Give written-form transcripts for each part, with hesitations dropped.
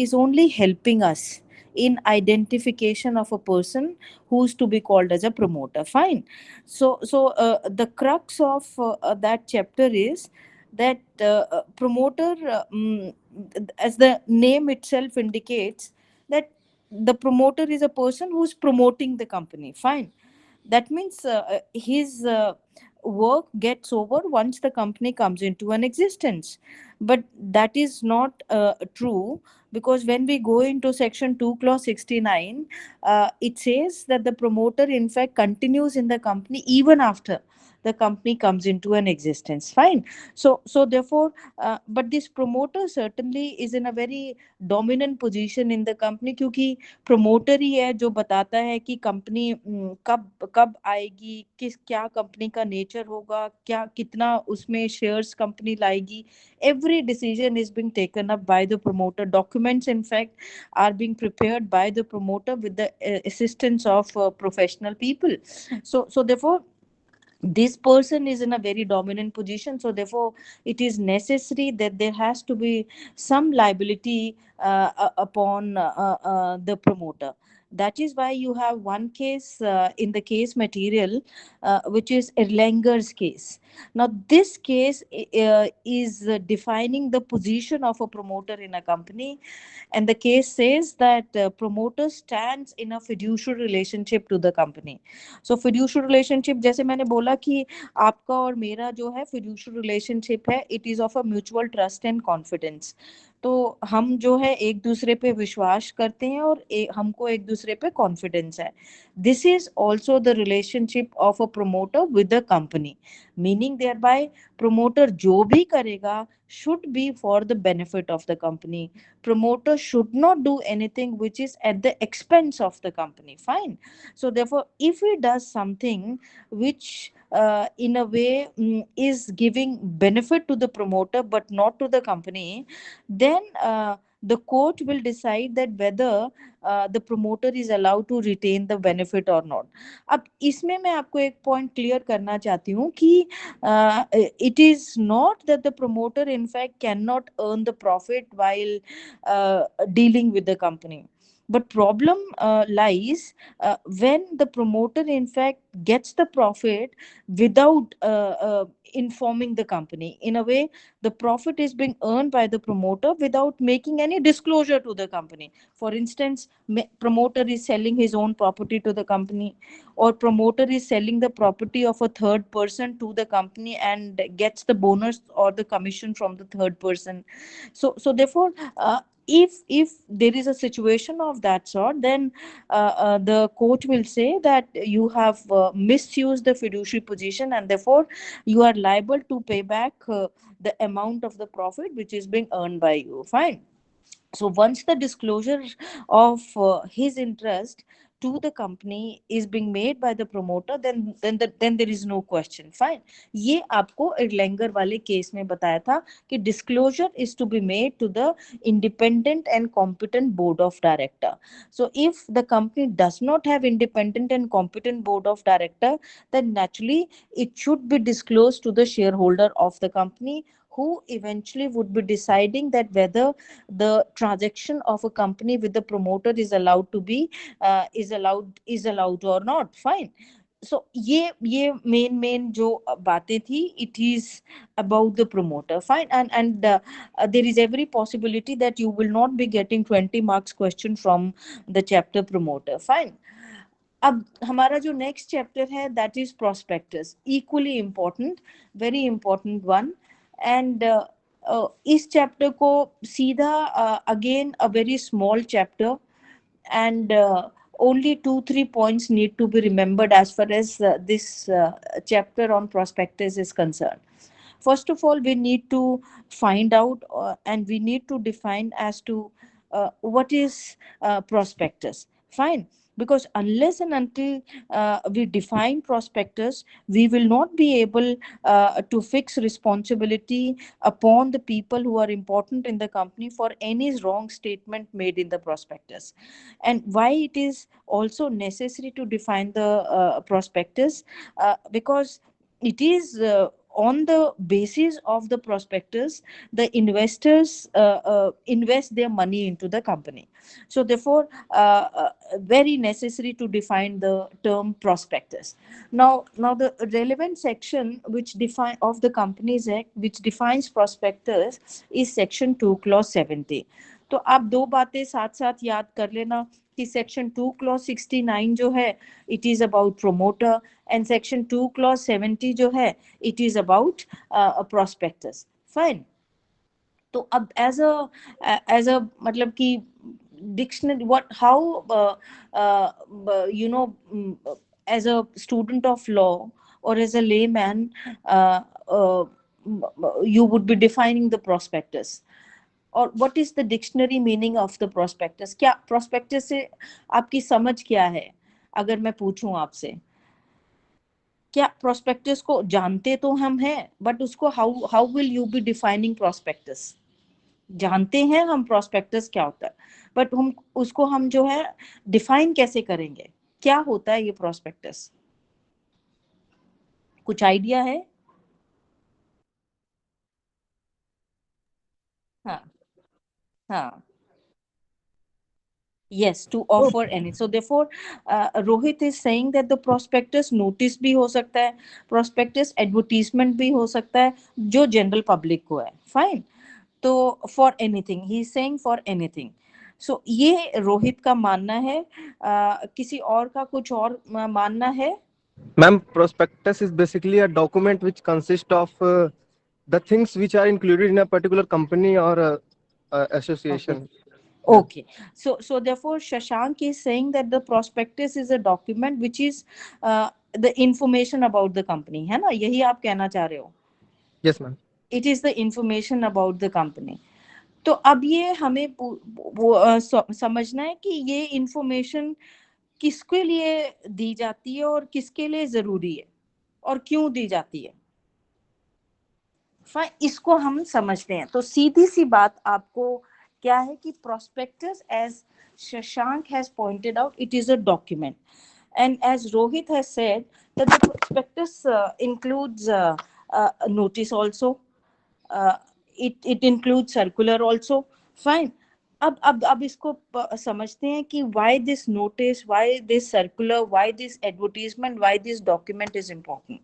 is only helping us in identification of a person who's to be called as a promoter. Fine. So the crux of that chapter is that promoter, as the name itself indicates, that the promoter is a person who's promoting the company. Fine. That means his work gets over once the company comes into an existence. But that is not true, because when we go into section 2 clause 69, it says that the promoter in fact continues in the company even after the company comes into an existence. Fine. So therefore, but this promoter certainly is in a very dominant position in the company, क्योंकि promoter ही है जो बताता है कि company कब कब आएगी, किस क्या कंपनी का नेचर होगा, क्या कितना उसमें शेयर्स कंपनी लाएगी. Every decision is being taken up by the promoter. Documents in fact are being prepared by the promoter with the assistance of professional people. So therefore this person is in a very dominant position, so therefore it is necessary that there has to be some liability upon the promoter. That is why you have one case in the case material, which is Erlanger's case. Now this case is defining the position of a promoter in a company, and the case says that promoter stands in a fiduciary relationship to the company. So fiduciary relationship, जैसे मैंने बोला कि आपका और मेरा जो है fiduciary relationship है, it is of a mutual trust and confidence. तो हम जो है एक दूसरे पे विश्वास करते हैं और हमको एक दूसरे पे कॉन्फिडेंस है. This is also the relationship of a promoter with the company, meaning thereby promoter जो भी करेगा should be for the benefit of the company. Promoter should not do anything which is at the expense of the company. Fine. So therefore if he does something which in a way is giving benefit to the promoter but not to the company, then the court will decide that whether the promoter is allowed to retain the benefit or not. अब इसमें मैं आपको एक point clear करना चाहती हूँ कि it is not that the promoter in fact cannot earn the profit while dealing with the company, but problem lies when the promoter in fact gets the profit without informing the company. In a way, the profit is being earned by the promoter without making any disclosure to the company. For instance, promoter is selling his own property to the company, or promoter is selling the property of a third person to the company and gets the bonus or the commission from the third person. So therefore, if there is a situation of that sort, then the court will say that you have misused the fiduciary position, and therefore you are liable to pay back the amount of the profit which is being earned by you. Fine. So once the disclosure of his interest to the company is being made by the promoter, then there is no question. Fine. ये आपको एडलेंगर वाले case में बताया था कि disclosure is to be made to the independent and competent board of director. So if the company does not have independent and competent board of director, then naturally it should be disclosed to the shareholder of the company, who eventually would be deciding that whether the transaction of a company with the promoter is allowed to be is allowed or not. Fine. So ये main जो बातें थी, it is about the promoter. Fine. And there is every possibility that you will not be getting 20 marks question from the chapter promoter. Fine. अब हमारा जो next chapter है that is prospectus, equally important, very important one. And इस chapter को सीधा again a very small chapter, and only 2-3 points need to be remembered as far as this chapter on prospectus is concerned. First of all, we need to find out and we need to define as to what is prospectus. Fine. Because unless and until we define prospectus, we will not be able to fix responsibility upon the people who are important in the company for any wrong statement made in the prospectus. And why it is also necessary to define the prospectus, because it is on the basis of the prospectus, the investors invest their money into the company. So therefore, very necessary to define the term prospectus. Now the relevant section which define of the Companies Act which defines prospectus is section 2 clause 70. तो आप दो बातें साथ साथ याद कर लेना कि सेक्शन 2 क्लॉज 69 जो है it is about promoter, and section 2 clause 70 जो है it is about prospectus. Fine. तो अब एज अ मतलब कि dictionary what how you know as a student of law or as a layman, you would be defining the prospectus, और what is the dictionary meaning of the prospectus. क्या prospectus से आपकी समझ क्या है अगर मैं पूछूं आपसे. क्या prospectus को जानते तो हम हैं, बट उसको how will you be defining prospectus. जानते हैं हम prospectus क्या होता है, बट हम उसको हम जो है डिफाइन कैसे करेंगे, क्या होता है ये prospectus. कुछ आइडिया है. हाँ. हाँ. Yes, to offer any. So therefore, Rohit is saying that the prospectus notice भी हो सकता है, prospectus advertisement भी हो सकता है, जो general public को है. Fine. तो for anything, he is saying for anything. So ये रोहित का मानना है. किसी और का कुछ और मानना है. Ma'am, prospectus is basically a document which consists of the things which are included in a particular company or Okay. association. Yeah. Okay. So therefore, Shashank is saying that the prospectus is a document which is the information about the company. है ना, यही आप कहना चाह रहे हो. Yes, ma'am. It is the information about the company. तो अब ये हमें समझना है कि ये इंफॉर्मेशन किसके लिए दी जाती है और किसके लिए जरूरी है और क्यों दी जाती है. फाइन, इसको हम समझते हैं. तो सीधी सी बात आपको क्या है कि prospectus, as Shashank has pointed out, it is a document, and as Rohit has said that the prospectus includes notice also, uh, it includes circular also. Fine. अब इसको समझते हैं कि why this notice, why this circular, why this advertisement, why this document is important.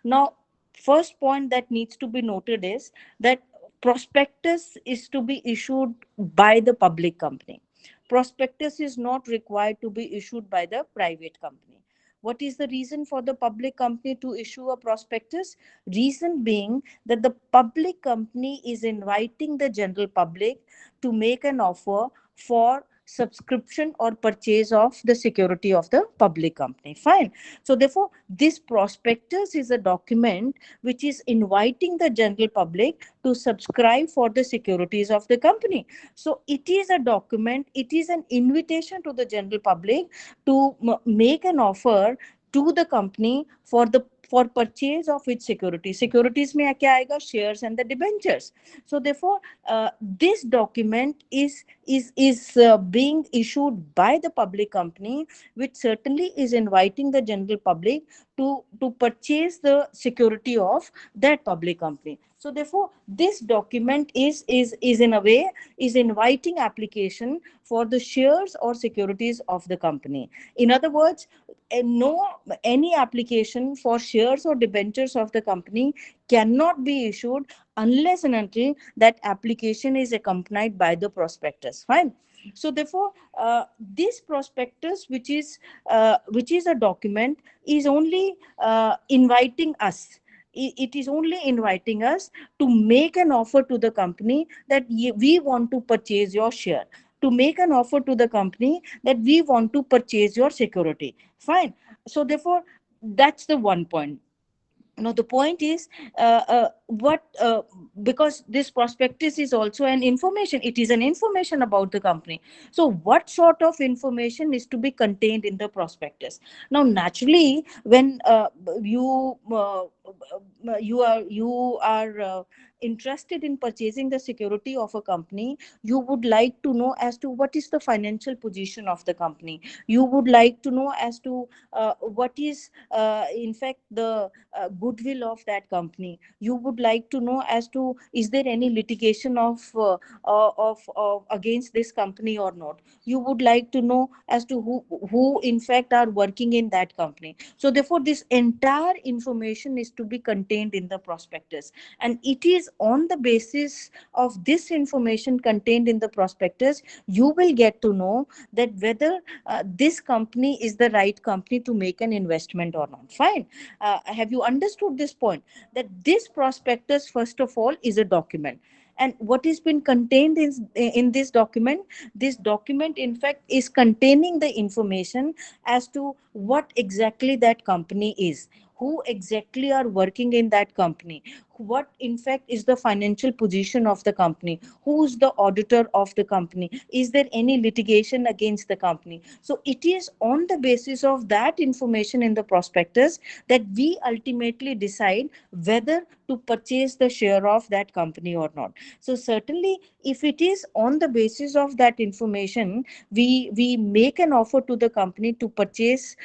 Now, first point that needs to be noted is that prospectus is to be issued by the public company. Prospectus is not required to be issued by the private company. What is the reason for the public company to issue a prospectus? Reason being that the public company is inviting the general public to make an offer for subscription or purchase of the security of the public company. Fine. So therefore, this prospectus is a document which is inviting the general public to subscribe for the securities of the company. So it is a document, it is an invitation to the general public to make an offer to the company for purchase of its securities. Securities में क्या आएगा? Shares and the debentures. So therefore, this document is being issued by the public company, which certainly is inviting the general public to purchase the security of that public company. So therefore, this document is in a way is inviting application for the shares or securities of the company. In other words, no any application for shares or debentures of the company cannot be issued unless and until that application is accompanied by the prospectus. Fine. So therefore, this prospectus, which is a document, is only inviting us. It is only inviting us to make an offer to the company that we want to purchase your share, to make an offer to the company that we want to purchase your security. Fine. So therefore, that's the one point. Now the point is, what because this prospectus is also an information, it is an information about the company. So what sort of information is to be contained in the prospectus? Now naturally, when you are interested in purchasing the security of a company, you would like to know as to what is the financial position of the company. You would like to know as to what is in fact the goodwill of that company. You would like to know as to is there any litigation of against this company or not. You would like to know as to who in fact are working in that company. So therefore this entire information is to be contained in the prospectus, and it is on the basis of this information contained in the prospectus you will get to know that whether this company is the right company to make an investment or not. Fine. Have you understood this point, that this prospectus first of all is a document, and what has been contained in this document in fact is containing the information as to what exactly that company is, who exactly are working in that company, what in fact is the financial position of the company, who's the auditor of the company, is there any litigation against the company. So it is on the basis of that information in the prospectus that we ultimately decide whether to purchase the share of that company or not. So certainly if it is on the basis of that information we make an offer to the company to purchase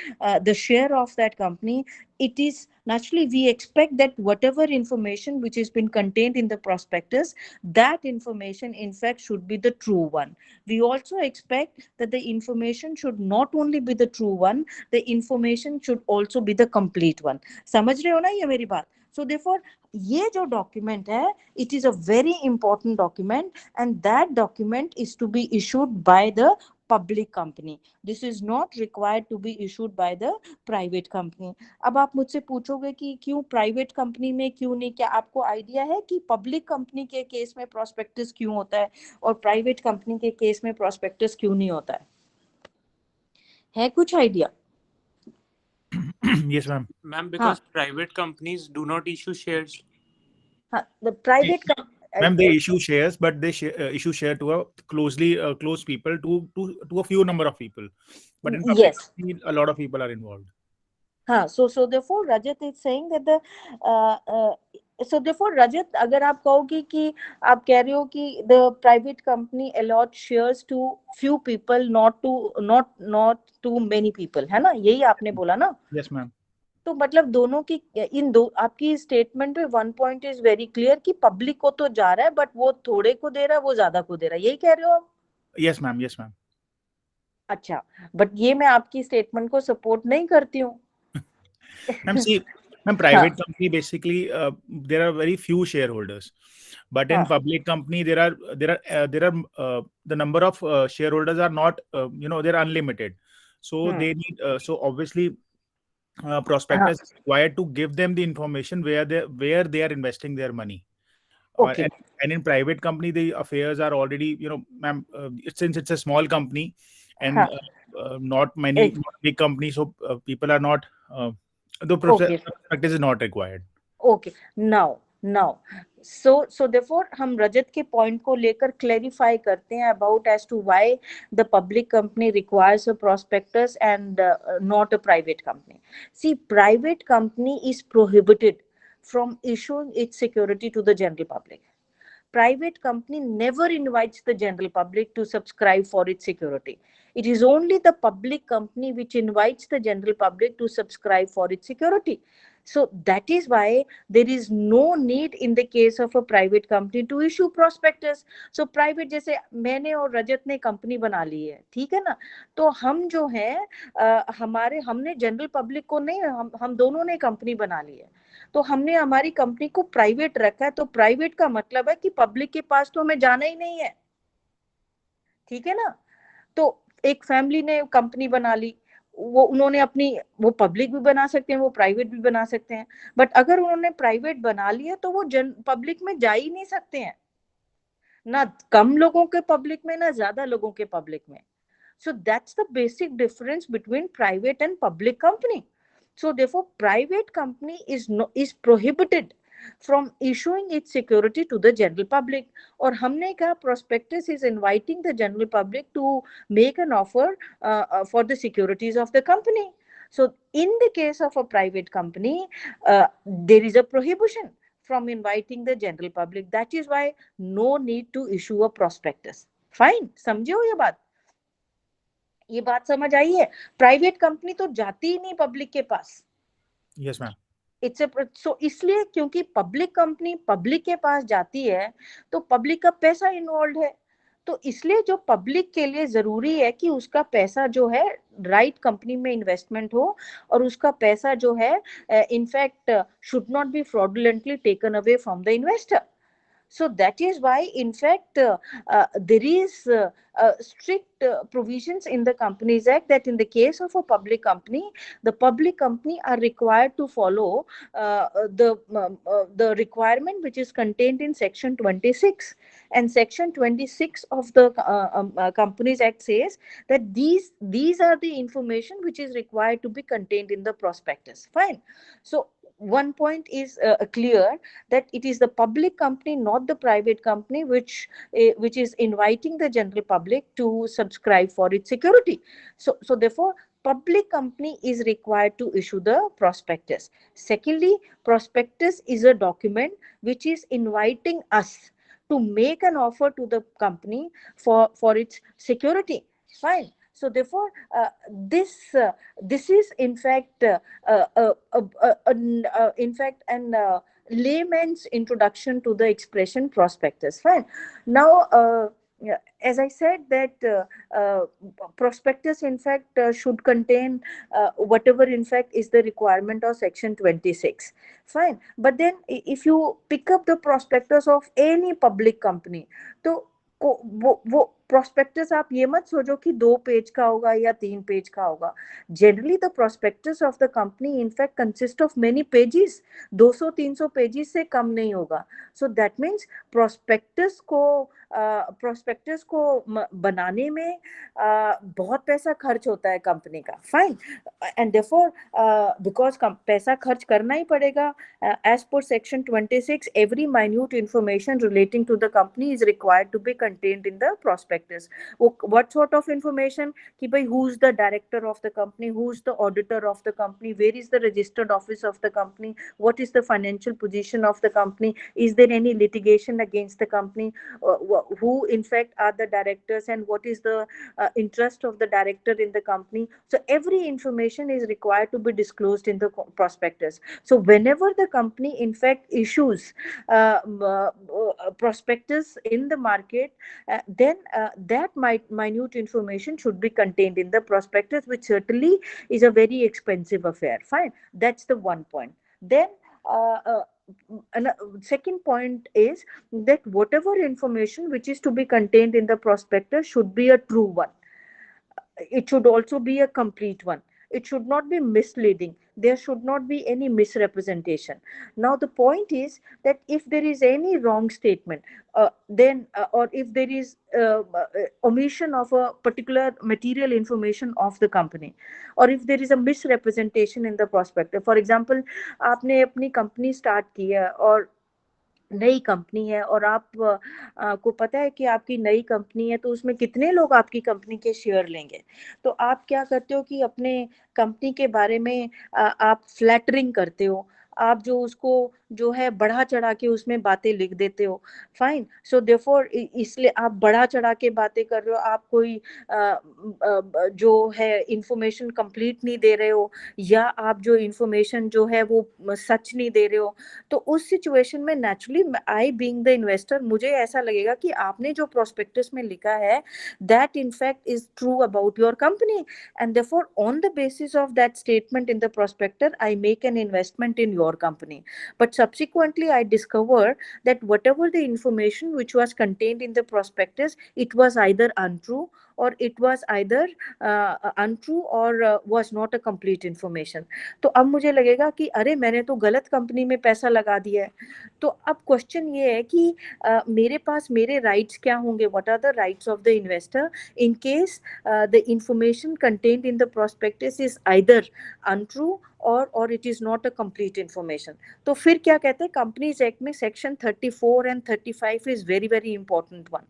the share of that company, it is naturally we expect that whatever information which has been contained in the prospectus, that information in fact should be the true one. We also expect that the information should not only be the true one, the information should also be the complete one. समझ रहे हो ना ये मेरी बात? So therefore ये जो document है, it is a very important document, and that document is to be issued by the public company. This is not required to be issued by the private company. अब आप मुझसे पूछोगे कि क्यों private company में क्यों नहीं, क्या आपको आइडिया है कि पब्लिक कंपनी के केस में प्रोस्पेक्टस क्यों होता है और प्राइवेट कंपनी के केस में प्रोस्पेक्टस क्यों नहीं होता है कुछ idea? Yes, ma'am. Ma'am, because private companies do not issue shares. The private Ma'am, they issue shares, but they issue share to a close people to a few number of people. But in public yes, company, a lot of people are involved. so therefore Rajat is saying that the so therefore Rajat, अगर आप कहोगे कि आप कह रहे हो कि the private company allot shares to few people, not to many people, है ना, यही आपने बोला ना? Yes, ma'am. तो मतलब दोनों की इन दो आपकी स्टेटमेंट में one point is very clear कि पब्लिक को तो जा रहा है बट वो थोड़े को दे रहा है, वो ज्यादा को दे रहा है, यही कह रहे हो आप? Yes, ma'am. Yes, ma'am. अच्छा, बट ये मैं आपकी स्टेटमेंट को सपोर्ट नहीं करती हूँ. Ma'am, see, ma'am, private company basically there are very few shareholders, but in public company there are the number of shareholders are not they're unlimited, so they need so obviously prospectus is required to give them the information where they are investing their money. Okay. And in private company the affairs are already ma'am, since it's a small company and not many not big companies, so people are not the prospectus is not required. Okay, now so therefore हम रजत के point को लेकर clarify करते हैं about as to why the public company requires a prospectus and not a private company. See, private company is prohibited from issuing its security to the general public. Private company never invites the general public to subscribe for its security. It is only the public company which invites the general public to subscribe for its security. So that is why there is no need in the case of a private company to issue prospectus. So private, जैसे मैंने और रजत ने company बना ली है, ठीक है ना, तो हम जो है हमने जनरल पब्लिक को नहीं, हम दोनों ने कंपनी बना ली है, तो हमने हमारी कंपनी को प्राइवेट रखा है, तो प्राइवेट का मतलब है कि पब्लिक के पास तो हमें जाना ही नहीं है, ठीक है ना. तो एक फैमिली ने कंपनी बना ली, वो उन्होंने अपनी, वो पब्लिक भी बना सकते हैं, वो प्राइवेट भी बना सकते हैं, बट अगर उन्होंने प्राइवेट बना लिया तो वो पब्लिक में जा ही नहीं सकते हैं, ना कम लोगों के पब्लिक में ना ज्यादा लोगों के पब्लिक में. So that's the basic difference between private and public company. So therefore private company is prohibited from issuing its security to the general public. और हमने कहा prospectus is inviting the general public to make an offer for the securities of the company. So in the case of a private company, there is a prohibition from inviting the general public. That is why no need to issue a prospectus. Fine, समझे हो ये बात समझ आई है? Private company तो जाती ही नहीं public के पास. Yes, ma'am. इट्स सो इसलिए क्योंकि पब्लिक कंपनी पब्लिक के पास जाती है तो पब्लिक का पैसा इन्वॉल्व है, तो इसलिए जो पब्लिक के लिए जरूरी है कि उसका पैसा जो है राइट कंपनी में इन्वेस्टमेंट हो और उसका पैसा जो है in fact should not be fraudulently taken away from the investor. So that is why, in fact, there is strict provisions in the Companies Act that in the case of a public company, the public company are required to follow the requirement which is contained in Section 26. And Section 26 of the Companies Act says that these are the information which is required to be contained in the prospectus. Fine. So one point is clear, that it is the public company, not the private company, which is inviting the general public to subscribe for its security. So therefore public company is required to issue the prospectus. Secondly, prospectus is a document which is inviting us to make an offer to the company for its security. Fine. So therefore, this is in fact an layman's introduction to the expression prospectus. Fine. Now, as I said that prospectus in fact should contain whatever in fact is the requirement of Section 26. Fine. But then if you pick up the prospectus of any public company, तो वो prospectus आप ये मत सोचो कि 2 page का होगा या 3 पेज का होगा. Generally the prospectus of the company in fact consist of many pages. 200-300 pages से कम नहीं होगा. सो दैट मीन्स प्रोस्पेक्टस को बनाने में बहुत पैसा खर्च होता है कंपनी का. फाइन. एंड देयरफॉर बिकॉज पैसा खर्च करना ही पड़ेगा, as per section 26 every minute information relating to the company is required to be contained in the prospectus. What sort of information? Ki bhai, who's the director of the company, who's the auditor of the company, where is the registered office of the company, what is the financial position of the company, is there any litigation against the company, who in fact are the directors, and what is the interest of the director in the company. So every information is required to be disclosed in the prospectus. So whenever the company in fact issues prospectus in the market, then that minute information should be contained in the prospectus, which certainly is a very expensive affair. Fine. That's the one point. Then second point is that whatever information which is to be contained in the prospectus should be a true one. It should also be a complete one. It should not be misleading. There should not be any misrepresentation. Now the point is that if there is any wrong statement, then or if there is omission of a particular material information of the company, or if there is a misrepresentation in the prospectus. For example, आपने अपनी company start की है और नई company है और आप को पता है कि आपकी नई कंपनी है तो उसमें कितने लोग आपकी कंपनी के शेयर लेंगे. तो आप क्या करते हो कि अपने कंपनी के बारे में आप फ्लैटरिंग करते हो, आप जो उसको जो है बढ़ा चढ़ा के उसमें बातें लिख देते हो. फाइन. सो देयरफॉर इसलिए आप बढ़ा चढ़ा के बातें कर रहे हो, आप कोई जो है इंफॉर्मेशन कंप्लीट नहीं दे रहे हो, या आप जो इंफॉर्मेशन जो है वो सच नहीं दे रहे हो. तो उस सिचुएशन में naturally I being the investor मुझे ऐसा लगेगा कि आपने जो प्रोस्पेक्टस में लिखा है that in fact is true about your company, and therefore on the basis of that statement in the prospector I make an investment in your company. But subsequently I discovered that whatever the information which was contained in the prospectus, it was either untrue or it was either untrue or was not a complete information. तो अब मुझे लगेगा कि अरे मैंने तो गलत company में पैसा लगा दिया है. तो अब क्वेश्चन ये है कि मेरे पास मेरे राइट्स क्या होंगे, what are the rights of the investor in case the information contained in the prospectus is either untrue or it is not a complete information. तो फिर क्या कहते हैं, कंपनीज एक्ट में section 34 and 35 is very very important one.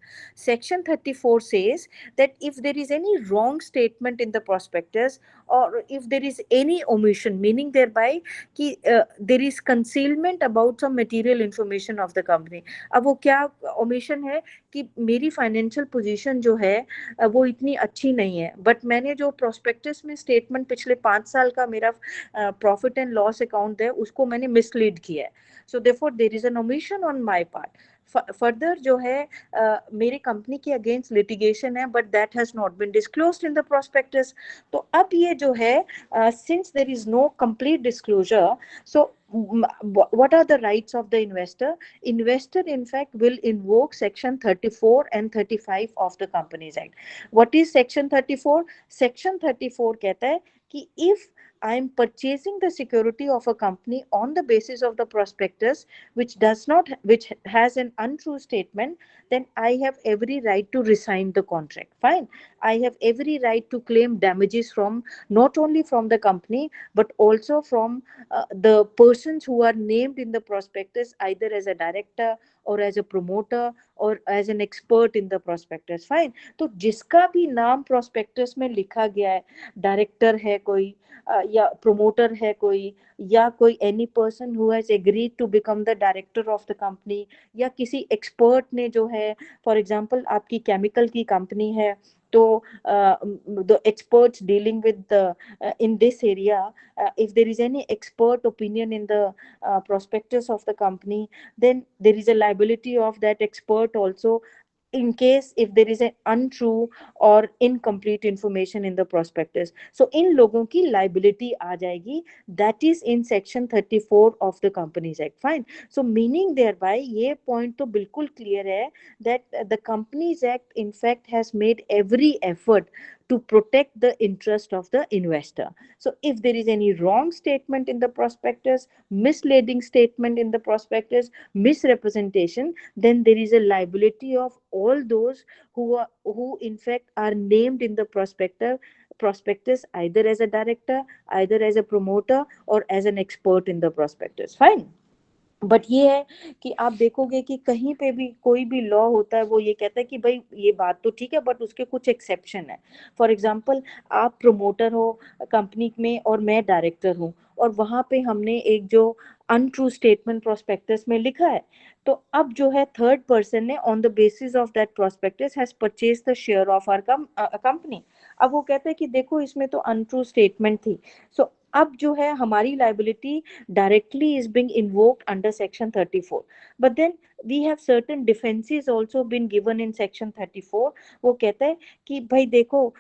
Section 34 says that if there is any wrong statement in the prospectus or if there is any omission, meaning thereby कि there is concealment about some material information of the company. अब वो क्या omission है कि मेरी financial position जो है वो इतनी अच्छी नहीं है, बट मैंने जो prospectus में statement पिछले 5 साल का मेरा profit and loss account है उसको मैंने mislead किया है. So therefore there is an omission on my part. Further जो है मेरे कंपनी के अगेंस्ट लिटिगेशन है, but that has not been disclosed in the prospectus. तो अब ये जो है since there is no complete disclosure, so what are the rights of the investor? Investor in fact will invoke section 34 and 35 of the Companies Act. What is section 34? Section 34 कहता है कि if I am purchasing the security of a company on the basis of the prospectus which has an untrue statement, then I have every right to resign the contract. Fine. I have every right to claim damages from not only from the company but also from the persons who are named in the prospectus either as a director or as a promoter or as an expert in the prospectus. Fine. तो जिसका भी नाम prospectus में लिखा गया है, director है कोई या प्रोमोटर है कोई या कोई any person who has agreed to become the director of the company या किसी एक्सपर्ट ने जो है, फॉर एग्जांपल आपकी केमिकल की कंपनी है तो the experts dealing with the in this area, if there is any expert opinion in the prospectus of the company, then there is a liability of that expert also in case if there is an untrue or incomplete information in the prospectus. So in लोगों की liability आ जाएगी, that is in section 34 of the Companies Act. Fine. So meaning thereby ये point तो बिल्कुल clear है that the Companies Act in fact has made every effort to protect the interest of the investor. So if there is any wrong statement in the prospectus, misleading statement in the prospectus, misrepresentation, then there is a liability of all those who in fact are named in the prospectus either as a director, either as a promoter or as an expert in the prospectus. Fine. But ये है कि आप देखोगे कि कहीं पे भी कोई भी लॉ होता है वो ये कहता है कि भाई ये बात तो ठीक है बट उसके कुछ एक्सेप्शन है. फॉर एग्जांपल आप प्रमोटर हो कंपनी में और मैं डायरेक्टर हूँ और वहां पे हमने एक जो अनट्रू स्टेटमेंट प्रोस्पेक्टस में लिखा है, तो अब जो है थर्ड पर्सन ने on the basis of that prospectus has purchase the share of our company. अब वो कहते हैं कि देखो इसमें तो अनट्रू स्टेटमेंट थी. सो अब जो है हमारी liability directly is being invoked under section 34, but then we have certain defenses also been given in section 34. वो कहता है कि भाई देखो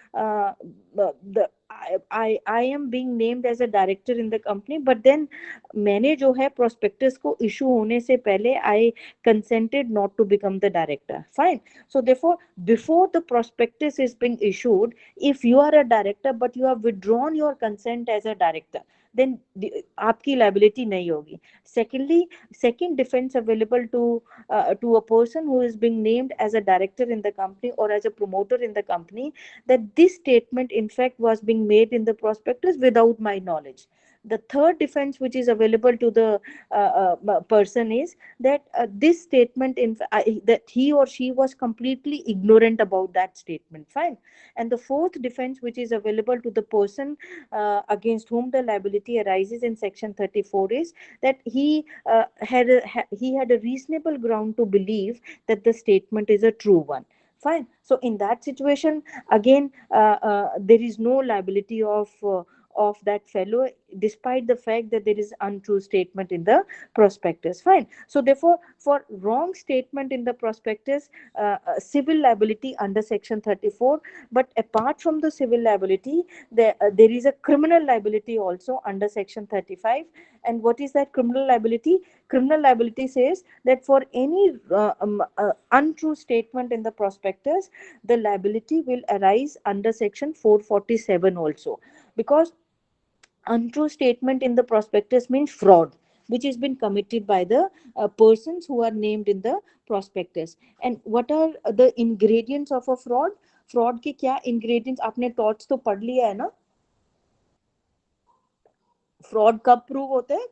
I am being named as a director in the company, but then मैंने जो है prospectus को issue होने से पहले I consented not to become the director. Fine. So therefore before the prospectus is being issued, if you are a director but you have withdrawn your consent as a director, then आपकी liability नहीं होगी. Secondly, second defense available to a person who is being named as a director in the company or as a promoter in the company, that this statement in fact was being made in the prospectus without my knowledge. The third defense which is available to the person is that this statement that he or she was completely ignorant about that statement. Fine. And the fourth defense which is available to the person against whom the liability arises in section 34 is that he had a reasonable ground to believe that the statement is a true one. Fine. So in that situation, again, there is no liability of that fellow, despite the fact that there is untrue statement in the prospectus. Fine. So therefore, for wrong statement in the prospectus, civil liability under section 34. But apart from the civil liability, there is a criminal liability also under section 35. And what is that criminal liability? Criminal liability says that for any untrue statement in the prospectus, the liability will arise under section 447 also, because untrue statement in the prospectus means fraud which has been committed by the persons who are named in the prospectus. And what are the ingredients of a fraud? Fraud के क्या ingredients? आपने torts तो पढ़ लिया है ना? Fraud कब prove होते हैं?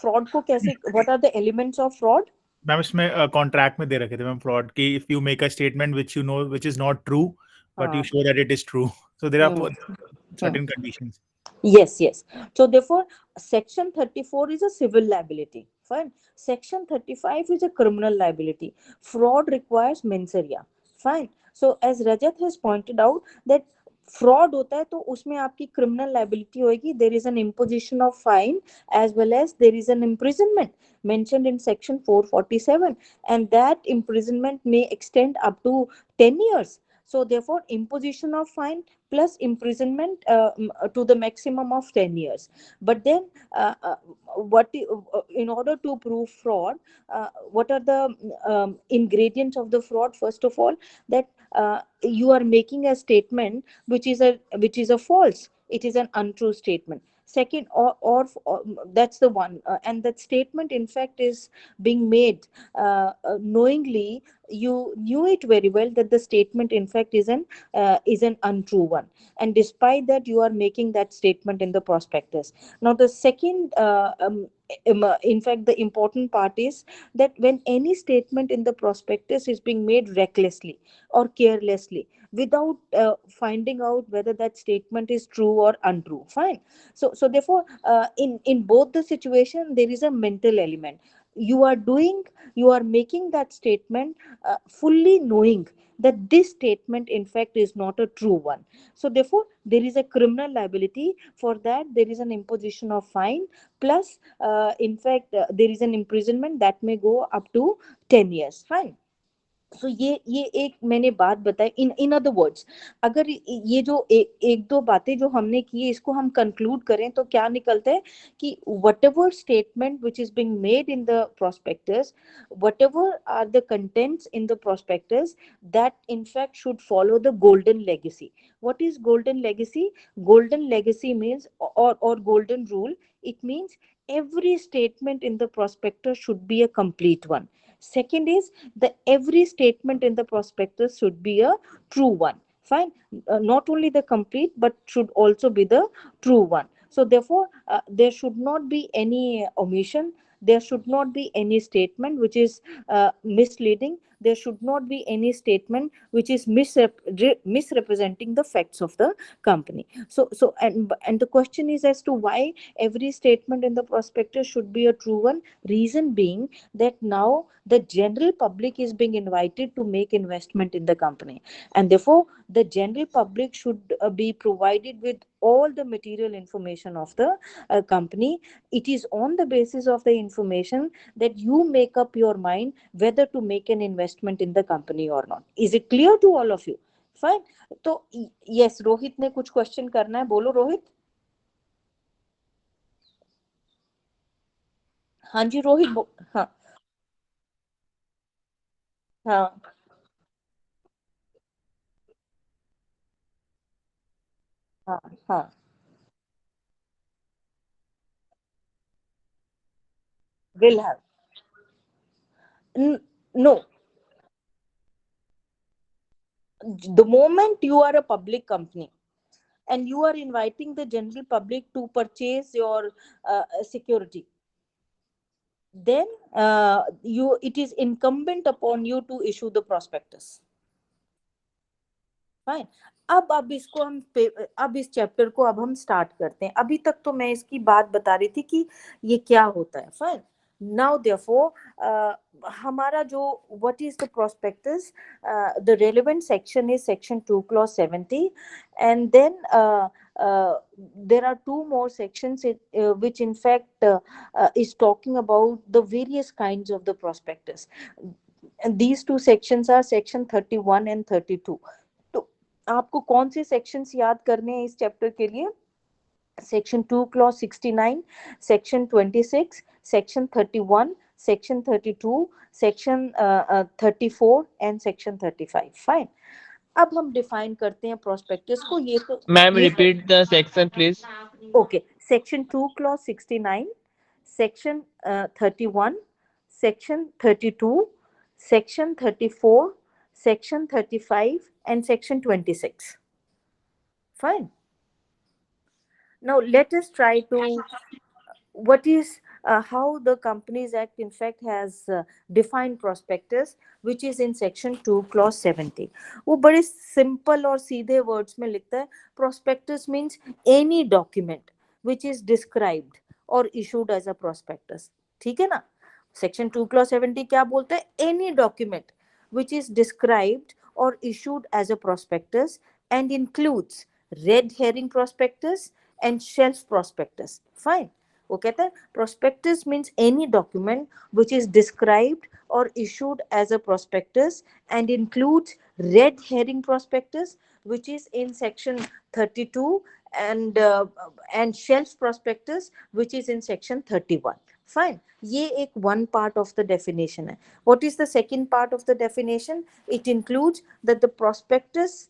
Fraud को कैसे? What are the elements of fraud? Ma'am इसमें कॉन्ट्रैक्ट में दे रखे थे मैम फ्रॉड की, if you make a statement which you know which is not true but you show that it is true, so there are certain conditions. Yes. So therefore, section 34 is a civil liability. Fine. Section 35 is a criminal liability. Fraud requires mens rea. Fine. So as Rajat has pointed out that fraud होता है तो उसमें आपकी criminal liability होगी. There is an imposition of fine as well as there is an imprisonment mentioned in section 447, and that imprisonment may extend up to 10 years. So therefore, imposition of fine plus imprisonment to the maximum of 10 years. But then in order to prove fraud, what are the ingredients of the fraud? First of all, that you are making a statement which is a false, it is an untrue statement. Second, or that's the one, and that statement in fact is being made knowingly. You knew it very well that the statement in fact is an untrue one, and despite that you are making that statement in the prospectus. Now the second in fact the important part is that when any statement in the prospectus is being made recklessly or carelessly without finding out whether that statement is true or untrue. Fine. So therefore, in both the situation there is a mental element. You are making that statement fully knowing that this statement in fact is not a true one. So therefore there is a criminal liability. For that there is an imposition of fine plus in fact there is an imprisonment that may go up to 10 years. Fine. सो ये एक मैंने बात बताई. In other words, अगर ये जो एक दो बातें जो हमने की इसको हम कंक्लूड करें तो क्या निकलता है कि whatever statement which is being made in the prospectus, whatever are the contents in the prospectus, that in fact should follow the golden legacy. What is golden legacy? Golden legacy means, or golden rule, it means every statement in the prospectus should be a complete one. Second is the every statement in the prospectus should be a true one. Fine. Not only the complete but should also be the true one. So therefore there should not be any omission, there should not be any statement which is misleading, there should not be any statement which is misrepresenting the facts of the company. So and the question is as to why every statement in the prospectus should be a true one. Reason being that now the general public is being invited to make investment in the company, and therefore the general public should be provided with all the material information of the company. It is on the basis of the information that you make up your mind whether to make an investment in the company or not. Is it clear to all of you? Fine. तो yes, Rohit ने कुछ question करना है, बोलो रोहित. हाँ जी रोहित. हाँ हाँ हाँ हाँ. Will have. No, the moment you are a public company and you are inviting the general public to purchase your security, then it is incumbent upon you to issue the prospectus. Fine. अब इसको हम अब इस chapter को अब हम start करते हैं. अभी तक तो मैं इसकी बात बता रही थी कि ये क्या होता है. फाइन. Now therefore हमारा जो what is the prospectus, the relevant section is section 2 clause 70, and then there are two more sections which in fact is talking about the various kinds of the prospectus, and these two sections are section 31 and 32. तो आपको कौन से sections याद करने हैं इस chapter के लिए? Section 2 clause 69, section 26, section 31, section 32, section 34 and section 35. Fine. अब हम define करते हैं prospectus को. ये तो Ma'am, repeat the section, please. Okay. Section 2 clause 69, section 31, section 32, section 34, section 35 and section 26. Fine. Now let us try to what is how the Companies Act in fact has defined prospectus, which is in section 2 clause 70. वो बड़े simple और सीधे words में लिखता है, prospectus means any document which is described or issued as a prospectus. ठीक है ना? Section 2 clause 70 क्या बोलता है? Any document which is described or issued as a prospectus and includes red herring prospectus and shelf prospectus. Fine. वो कहता है prospectus means any document which is described or issued as a prospectus and includes red herring prospectus, which is in section 32, and shelf prospectus, which is in section 31. Fine. ये एक one part of the definition है. What is the second part of the definition? It includes that the prospectus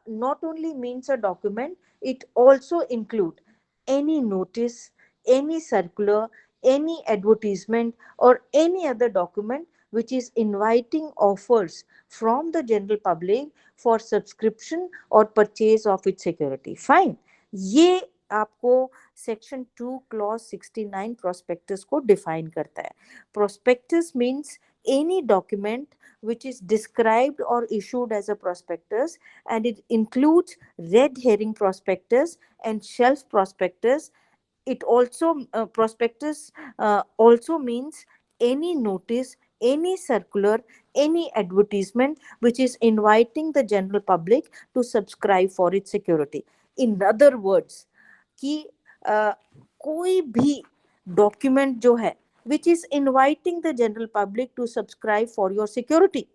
not only means a document, it also include any notice, any circular, any advertisement or any other document which is inviting offers from the general public for subscription or purchase of its security. Fine. ये आपको section 2 clause 69 prospectus को define करता है. Prospectus means any document which is described or issued as a prospectus, and it includes red herring prospectus and shelf prospectus. It also prospectus also means any notice, any circular, any advertisement which is inviting the general public to subscribe for its security. In other words, कि कोई भी document जो है which is inviting the general public to subscribe for your security,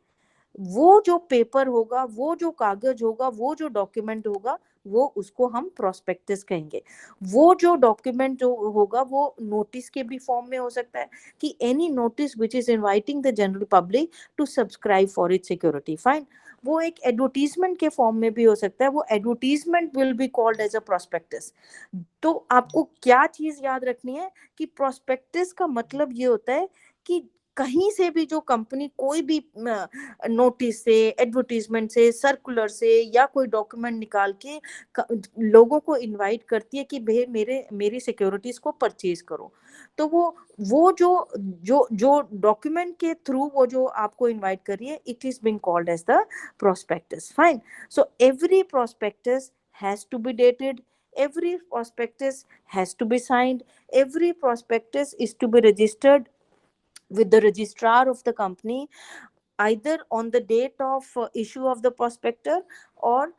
वो जो paper होगा, वो जो कागज होगा, वो जो डॉक्यूमेंट होगा, वो उसको हम प्रोस्पेक्टस कहेंगे. वो जो डॉक्यूमेंट जो होगा वो नोटिस के भी फॉर्म में हो सकता है कि any notice which is inviting the general public to subscribe for its security. Fine. वो एक एडवर्टीजमेंट के फॉर्म में भी हो सकता है. वो advertisement will be called as a prospectus. तो आपको क्या चीज याद रखनी है कि प्रोस्पेक्टस का मतलब ये होता है कि कहीं से भी जो कंपनी कोई भी नोटिस से, एडवर्टीजमेंट से, सर्कुलर से या कोई डॉक्यूमेंट निकाल के लोगों को इनवाइट करती है कि भाई मेरी सिक्योरिटीज को परचेज करो, तो वो जो डॉक्यूमेंट के थ्रू वो जो आपको इनवाइट कर रही है, it is being called as the prospectus. Fine. So every prospectus has to be dated, every prospectus has to be signed, every prospectus is to be registered with the registrar of the company either on the date of issue of the prospectus or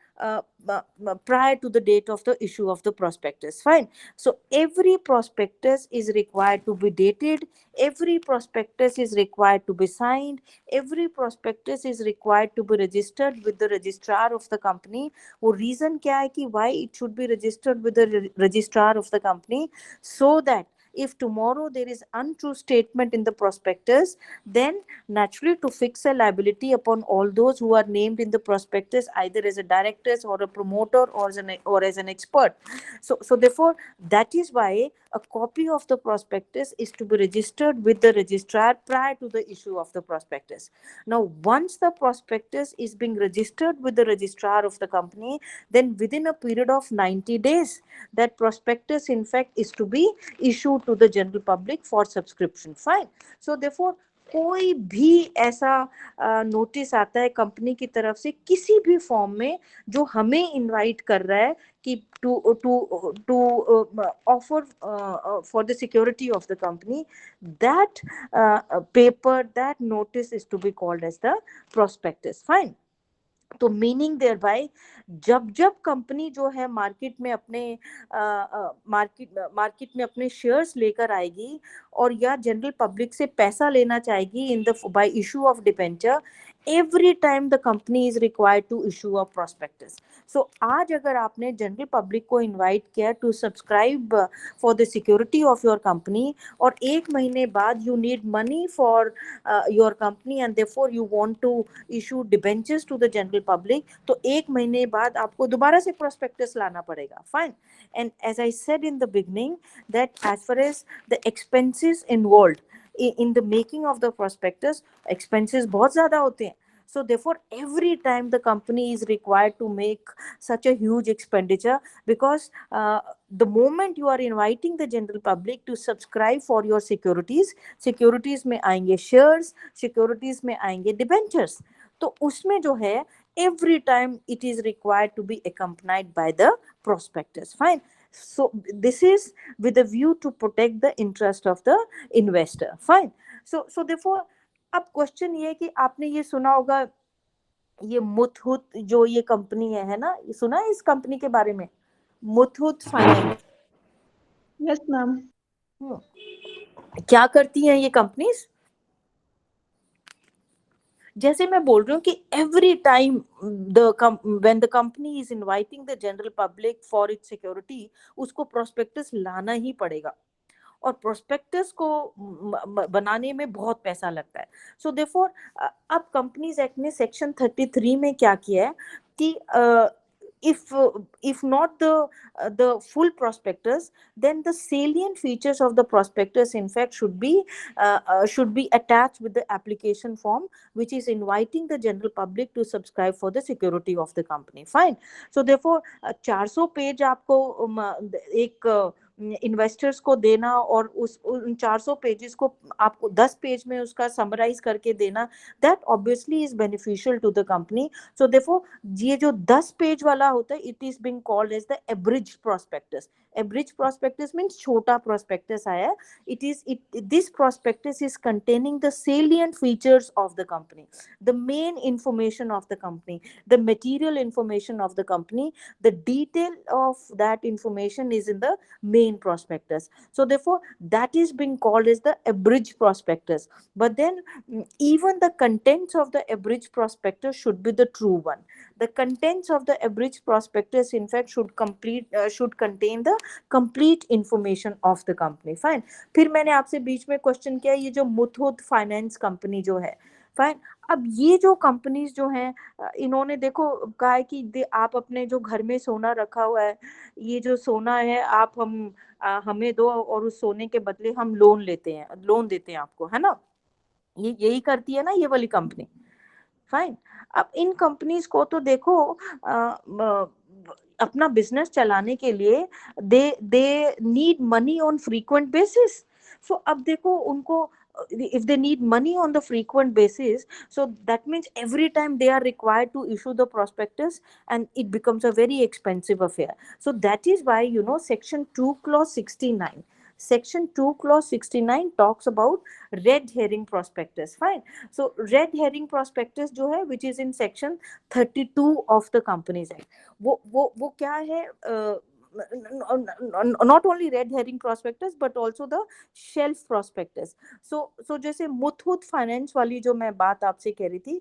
prior to the date of the issue of the prospectus. Fine. So every prospectus is required to be dated, every prospectus is required to be signed, every prospectus is required to be registered with the registrar of the company. वो reason क्या है कि why it should be registered with the registrar of the company? So that if tomorrow there is untrue statement in the prospectus, then naturally to fix a liability upon all those who are named in the prospectus either as a directors or a promoter or as an expert. So therefore that is why a copy of the prospectus is to be registered with the registrar prior to the issue of the prospectus. Now once the prospectus is being registered with the registrar of the company, then within a period of 90 days that prospectus in fact is to be issued to the general public for subscription. Fine. So therefore कोई भी ऐसा notice आता है company की तरफ से किसी भी फॉर्म में जो हमें इनवाइट कर रहा है कि to offer for the security of the company, that paper, that notice is to be called as the prospectus. Fine. तो मीनिंग देयर बाय, जब जब कंपनी जो है मार्केट में अपने मार्केट में अपने शेयर्स लेकर आएगी और या जनरल पब्लिक से पैसा लेना चाहेगी in the by issue of debenture, every time the company is required to issue a prospectus. So आज अगर आपने जनरल पब्लिक को इनवाइट किया to subscribe for the security of your company, और एक महीने बाद you need money for your company and therefore you want to issue debentures to the general public, तो एक महीने बाद आपको दोबारा से प्रोस्पेक्टस लाना पड़ेगा। Fine. And as I said in the beginning that as far as the expenses involved in the making of the prospectus, expenses बहुत ज़्यादा होते हैं। So therefore every time the company is required to make such a huge expenditure, because the moment you are inviting the general public to subscribe for your securities, securities में आएंगे shares, securities में आएंगे debentures, तो उसमें जो है every time it is required to be accompanied by the prospectus। Fine। So this is with a view to protect the interest of the investor। Fine। So therefore अब question ये है कि आपने ये सुना होगा, ये मुथूट जो ये कंपनी है ना, ये सुना है इस कंपनी के बारे में, मुथूट फाइनेंस? Yes ma'am. क्या करती हैं ये कंपनीज? जैसे मैं बोल रही हूँ कि every time when the company is inviting the general public for its security, उसको प्रोस्पेक्टस लाना ही पड़ेगा, और प्रोस्पेक्टस को बनाने में बहुत पैसा लगता है। सो देयरफॉर अब कंपनीज एक्ट ने सेक्शन 33 में क्या किया है कि if not the full prospectus, then the salient features of the prospectus in fact should be attached with the application form, which is inviting the general public to subscribe for the security of the company। Fine। So therefore 400 page आपको एक investors को देना, और उन 400 pages को आपको 10 page में उसका समराइज करके देना, that obviously is beneficial to the company. So therefore ये जो 10 पेज वाला होता है, it is being called as the abridge prospectus. Abridge prospectus means छोटा प्रोस्पेक्टस आया। This prospectus is containing the salient features of the company, the main information of the company, the material information of the company, the detail of that information is in the main prospectus। So therefore that is being called as the abridged prospectus। But then even the contents of the abridged prospectus should be the true one। The contents of the abridged prospectus in fact should contain the complete information of the company। Fine। फिर मैंने आपसे बीच में question किया, ये जो Muthoot finance company जो है, fine, अब ये जो कंपनीज जो हैं, इन्होंने देखो कहा है कि आप अपने जो घर में सोना रखा हुआ है, ये जो सोना है आप हमें दो, और उस सोने के बदले हम लोन देते हैं आपको, है ना? ये यही करती है ना ये वाली कंपनी। फाइन। अब इन कंपनीज को तो देखो अपना बिजनेस चलाने के लिए they need money on frequent basis. So अब देखो उनको, if they need money on the frequent basis, so that means every time they are required to issue the prospectus, and it becomes a very expensive affair। So that is why section 2 clause 69, section 2 clause 69 talks about red herring prospectus। Fine। So red herring prospectus जो है, which is in section 32 of the Companies Act, वो क्या है? Not only red herring prospectus but also the shelf prospectus। so जैसे Muthoot finance वाली जो मैं बात आपसे कह रही थी,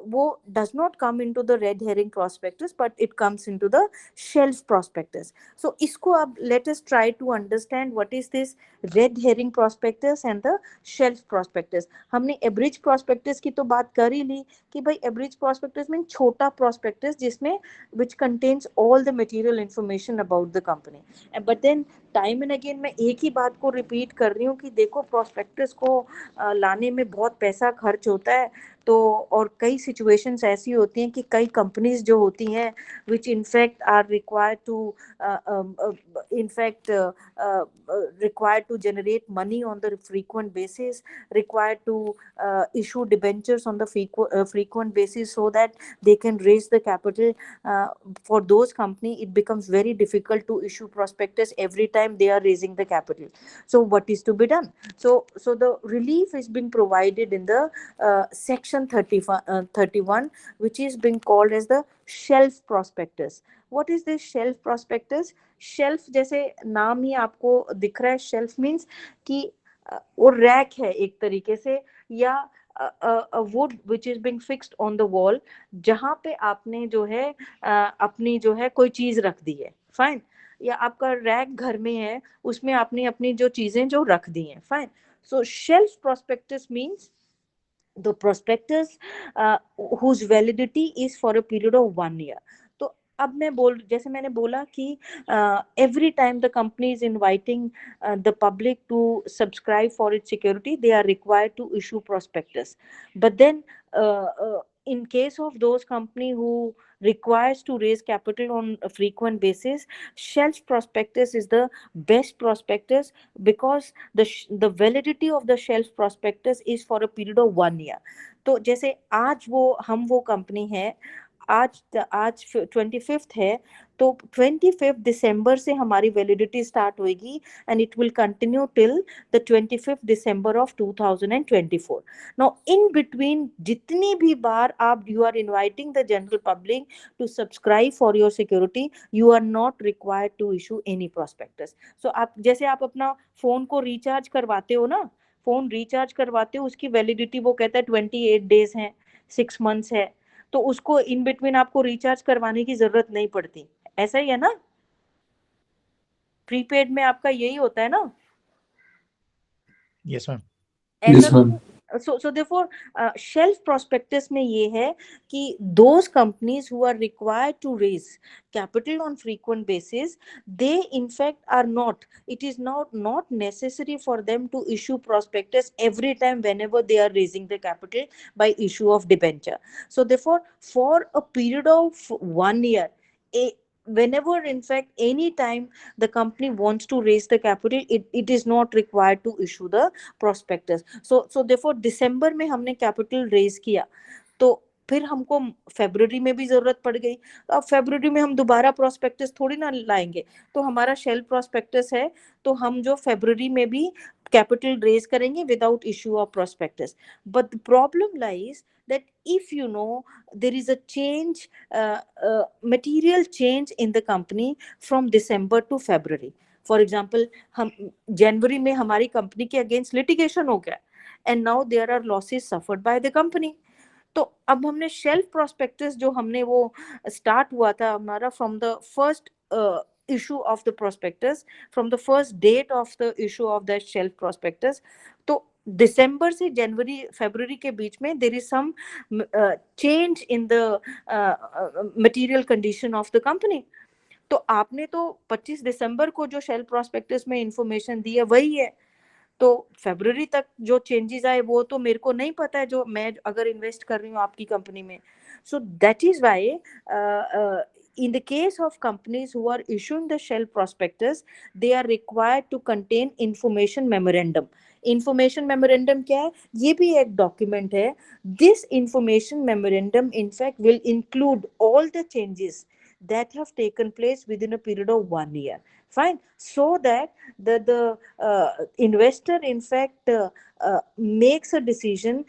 वो does not come into the red herring prospectus but it comes into the shelf prospectus। so इसको अब let us try to understand what is this red herring prospectus and the shelf prospectus। हमने abridged prospectus की तो बात कर ही ली कि भाई abridged prospectus means छोटा prospectus जिसमें which contains all the material information about the company। but then time and again मैं एक ही बात को रिपीट कर रही हूँ कि देखो प्रोस्पेक्टस को लाने में बहुत पैसा खर्च होता है। तो और कई सिचुएशंस ऐसी होती हैं कि कई कंपनीज जो होती हैं which in fact are required to in fact required to generate money on the frequent basis, required to issue debentures on the frequent basis so that they can raise the capital. For those company it becomes very difficult to issue prospectus every time they are raising the capital. So what is to be done? So the relief is being provided in the section 31, which is being called as the shelf prospectus. What is this shelf prospectus? Shelf जैसे नाम ही आपको दिख रहा है, shelf means कि वो rack है एक तरीके से, या would which is being fixed on the wall, जहां पे आपने जो है अपनी जो है कोई चीज रख दी है, फाइन, या आपका रैक घर में है उसमें आपने अपनी जो चीजें जो रख दी हैं, fine. So shelf prospectus means the prospectus whose validity is for a period of 1 year. तो अब मैं जैसे मैंने बोला कि every time the company is inviting the public to subscribe for its security, they are required to issue prospectus. But then in case of those company who requires to raise capital on a frequent basis, shelf prospectus is the best prospectus because the validity of the shelf prospectus is for a period of 1 year. तो जैसे आज हम वो company है, आज 25th है, तो 25th दिसंबर से हमारी वैलिडिटी स्टार्ट होगी and it will continue till the 25th December of 2024. Now in between जितनी भी बार आप you are inviting the general public to subscribe for your security, you are not required to issue any prospectus. So आप जैसे आप अपना phone को recharge करवाते हो ना, फोन रिचार्ज करवाते हो, उसकी वैलिडिटी वो कहता है 28 डेज है, 6 मंथ्स है, तो उसको इन बिटवीन आपको रिचार्ज करवाने की जरूरत नहीं पड़ती. ऐसा ही है ना, प्रीपेड में आपका यही होता है ना. Yes, ma'am. Yes, ma'am. So therefore shelf prospectus में ये है कि those companies who are required to raise capital on frequent basis, they in fact are not, it is not necessary for them to issue prospectus every time whenever they are raising the capital by issue of debenture. So therefore for a period of 1 year, whenever in fact any time the company wants to raise the capital, it is not required to issue the prospectus. So therefore दिसंबर में हमने capital raise किया, तो फिर हमको फरवरी में भी जरूरत पड़ गई, तो अब फरवरी में हम दोबारा प्रोस्पेक्टस थोड़ी ना लाएंगे, तो हमारा शेल प्रोस्पेक्टस है, तो हम जो फरवरी में भी कैपिटल रेज करेंगे without issue of prospectus. But the problem lies that if you know there is a change, material change in the company from December to February. For example, हम जनवरी में हमारी कंपनी के अगेंस्ट लिटिगेशन हो गया and now there are losses suffered by the company. तो अब हमने shelf prospectus जो हमने वो स्टार्ट हुआ था हमारा from the first issue of the prospectus, from the first date of the issue of the shelf prospectus, तो दिसंबर से जनवरी फरवरी के बीच में there is some change in the material condition of the company. तो आपने तो 25 दिसंबर को जो शेल्फ प्रोस्पेक्टस में इंफॉर्मेशन दी है वही है, तो फरवरी तक जो चेंजेस आए वो तो मेरे को नहीं पता है, जो मैं अगर इन्वेस्ट कर रही हूँ आपकी कंपनी में. So that is why in the case of companies who are issuing the shelf prospectus, they are required to contain information memorandum. Information memorandum क्या है? ये भी एक document है. This information memorandum in fact will include all the changes that have taken place within a period of 1 year. Fine. So that the investor in fact makes a decision,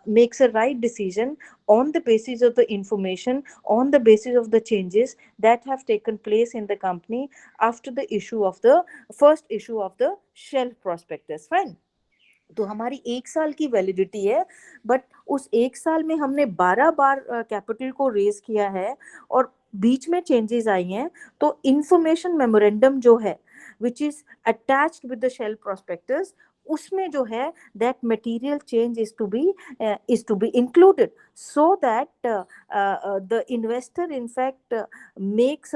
makes a right decision on the basis of the information, on the basis of the changes that have taken place in the company after the issue of the first issue of the shelf prospectus. Fine. तो हमारी 1 साल की validity है, but उस 1 साल में हमने 12 बार capital को रेज किया है और बीच में चेंजेस आई हैं, तो इंफॉर्मेशन मेमोरेंडम जो है which is attached with the shelf prospectus, उसमें जो है that material change is to be included, so that the investor in fact makes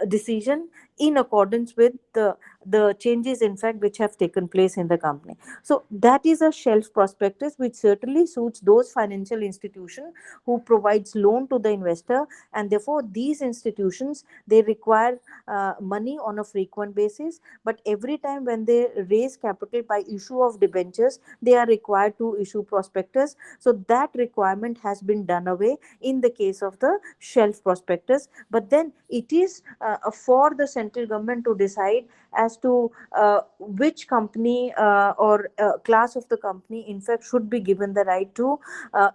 decision in accordance with the changes in fact which have taken place in the company. So that is a shelf prospectus which certainly suits those financial institutions who provides loan to the investor, and therefore these institutions, they require money on a frequent basis, but every time when they raise capital by issue of debentures, they are required to issue prospectus. So that requirement has been done away in the case of the shelf prospectus. But then it is for the central government to decide as to which company or class of the company in fact should be given the right to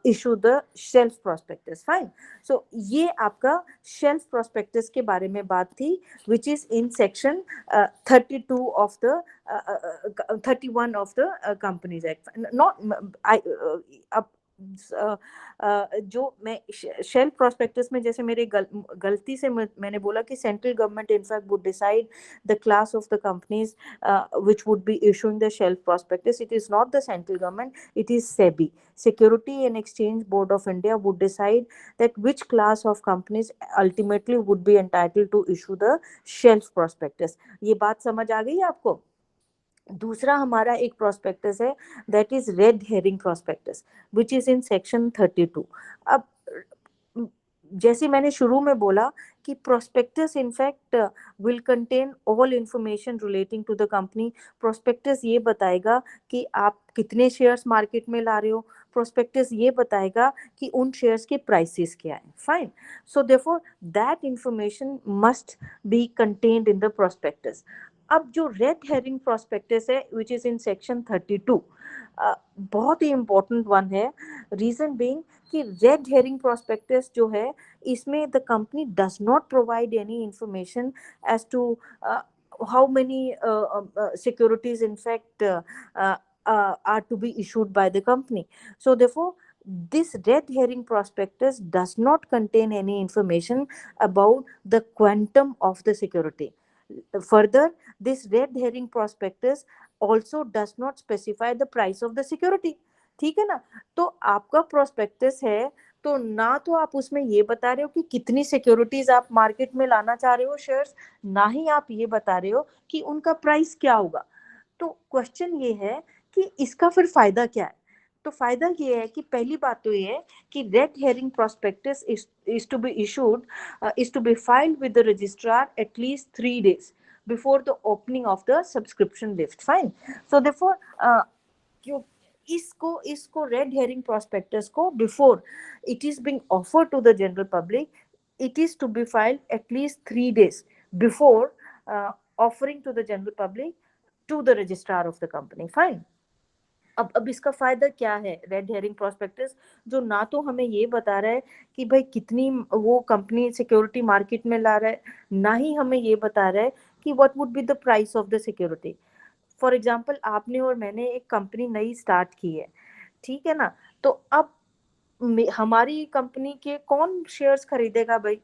issue the shelf prospectus. Fine. So ये आपका shelf prospectus के बारे में बात थी, which is in section 32 of the 31 of the Companies Act. Not जो मैं shelf prospectus में जैसे मेरे गलती से मैंने बोला कि central government in fact would decide the class of the companies which would be issuing the shelf prospectus. It is not the central government, it is SEBI, Security and Exchange Board of India, would decide that which class of companies ultimately would be entitled to issue the shelf prospectus. ये बात समझ आ गई आपको? दूसरा हमारा एक prospectus है, that is red herring prospectus, which is in section 32. अब जैसे मैंने शुरू में बोला कि prospectus in fact will contain all information relating to the company. Prospectus ये बताएगा कि आप कितने शेयर्स मार्केट में ला रहे हो. प्रोस्पेक्टस ये बताएगा कि उन शेयर्स के प्राइसेस क्या हैं. Fine. So therefore that information must be contained in the prospectus. अब जो रेड हेरिंग प्रोस्पेक्टस है विच इज इन सेक्शन 32, बहुत ही इंपॉर्टेंट वन है. रीजन बीइंग कि रेड हेरिंग प्रोस्पेक्टस जो है इसमें the company does not provide any information as to how many securities in fact are to be issued by the company. So therefore this red herring prospectus does not contain any information about the quantum of the security. Further, this red herring prospectus also does not specify the price of the security. ठीक है ना. तो आपका prospectus है तो ना तो आप उसमें ये बता रहे हो कि कितनी सिक्योरिटीज आप मार्केट में लाना चाह रहे हो शेयर्स, ना ही आप ये बता रहे हो कि उनका प्राइस क्या होगा. तो क्वेश्चन ये है कि इसका फिर फायदा क्या है. तो फायदा ये है कि पहली बात तो ये है कि red herring prospectus is to be issued is to be filed with the registrar at least 3 days before the opening of the subscription list. Fine. So therefore क्यों इसको रेड हेरिंग प्रोस्पेक्टस को before it is being offered to the general public, it is to be filed at least 3 days before offering to the general public to the registrar of the company. Fine. अब इसका फायदा क्या है red herring prospectus, जो ना तो हमें ये बता रहा है कि भाई कितनी वो कंपनी सिक्योरिटी मार्केट में ला रहा है, ना ही हमें ये बता रहा है कि what would be the price of the security. For example आपने और मैंने एक कंपनी नई स्टार्ट की है, ठीक है ना. तो अब हमारी कंपनी के कौन शेयर्स खरीदेगा भाई,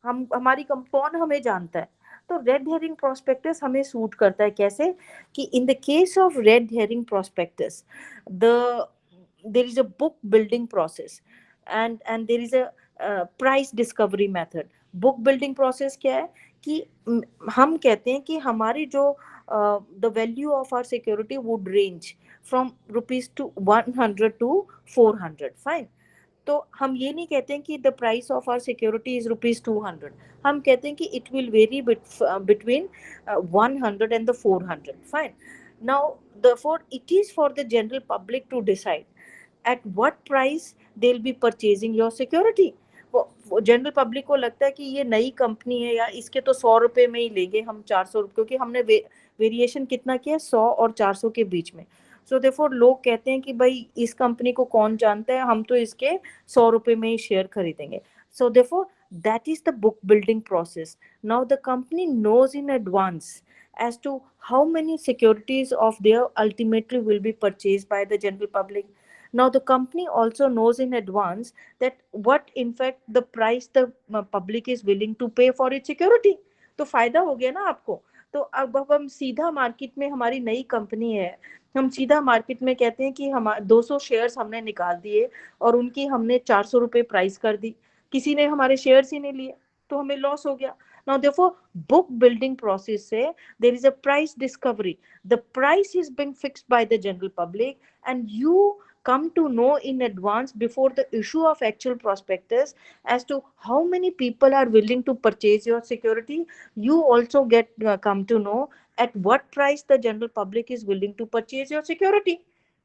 हमारी कौन हमें जानता है. तो रेड हेरिंग प्रोस्पेक्टस हमें सूट करता है. कैसे कि in the case of red herring prospectus there is a book building process and there is a price discovery method. Book building process क्या है कि हम कहते हैं कि हमारी जो the value of our security would range from ₹100 to 400. Fine. तो हम ये नहीं कहते हैं कि the price of our security is ₹200. हम कहते हैं कि it will very between 100 and the 400. Fine. Now therefore it is for the general public to decide at what price they'll be purchasing your security. General public को लगता है कि ये नई कंपनी है या इसके तो 100 रुपए में ही लेंगे हम 400 रुपए, क्योंकि हमने वेरिएशन कितना किया 100 और 400 के बीच में. सो देयरफॉर लोग कहते हैं कि भाई इस कंपनी को कौन जानता है, हम तो इसके 100 रुपए में ही शेयर खरीदेंगे. So therefore that is the book building process. Now the company knows in advance as to how many securities of their ultimately will be purchased by the general public. Now the company also knows in advance that what in fact the price the public is willing to pay for its security. तो फायदा हो गया ना आपको. तो अब हम सीधा मार्केट में, हमारी नई कंपनी है, हम सीधा मार्केट में कहते हैं कि हम 200 शेयर्स हमने निकाल दिए और उनकी हमने 400 रुपए प्राइस कर दी. किसी ने हमारे शेयर्स ही नहीं लिए तो हमें लॉस हो गया. Now therefore book building process say there is a price discovery. The price is being fixed by the general public, and you come to know in advance before the issue of actual prospectus as to how many people are willing to purchase your security. You also get come to know at what price the general public is willing to purchase your security.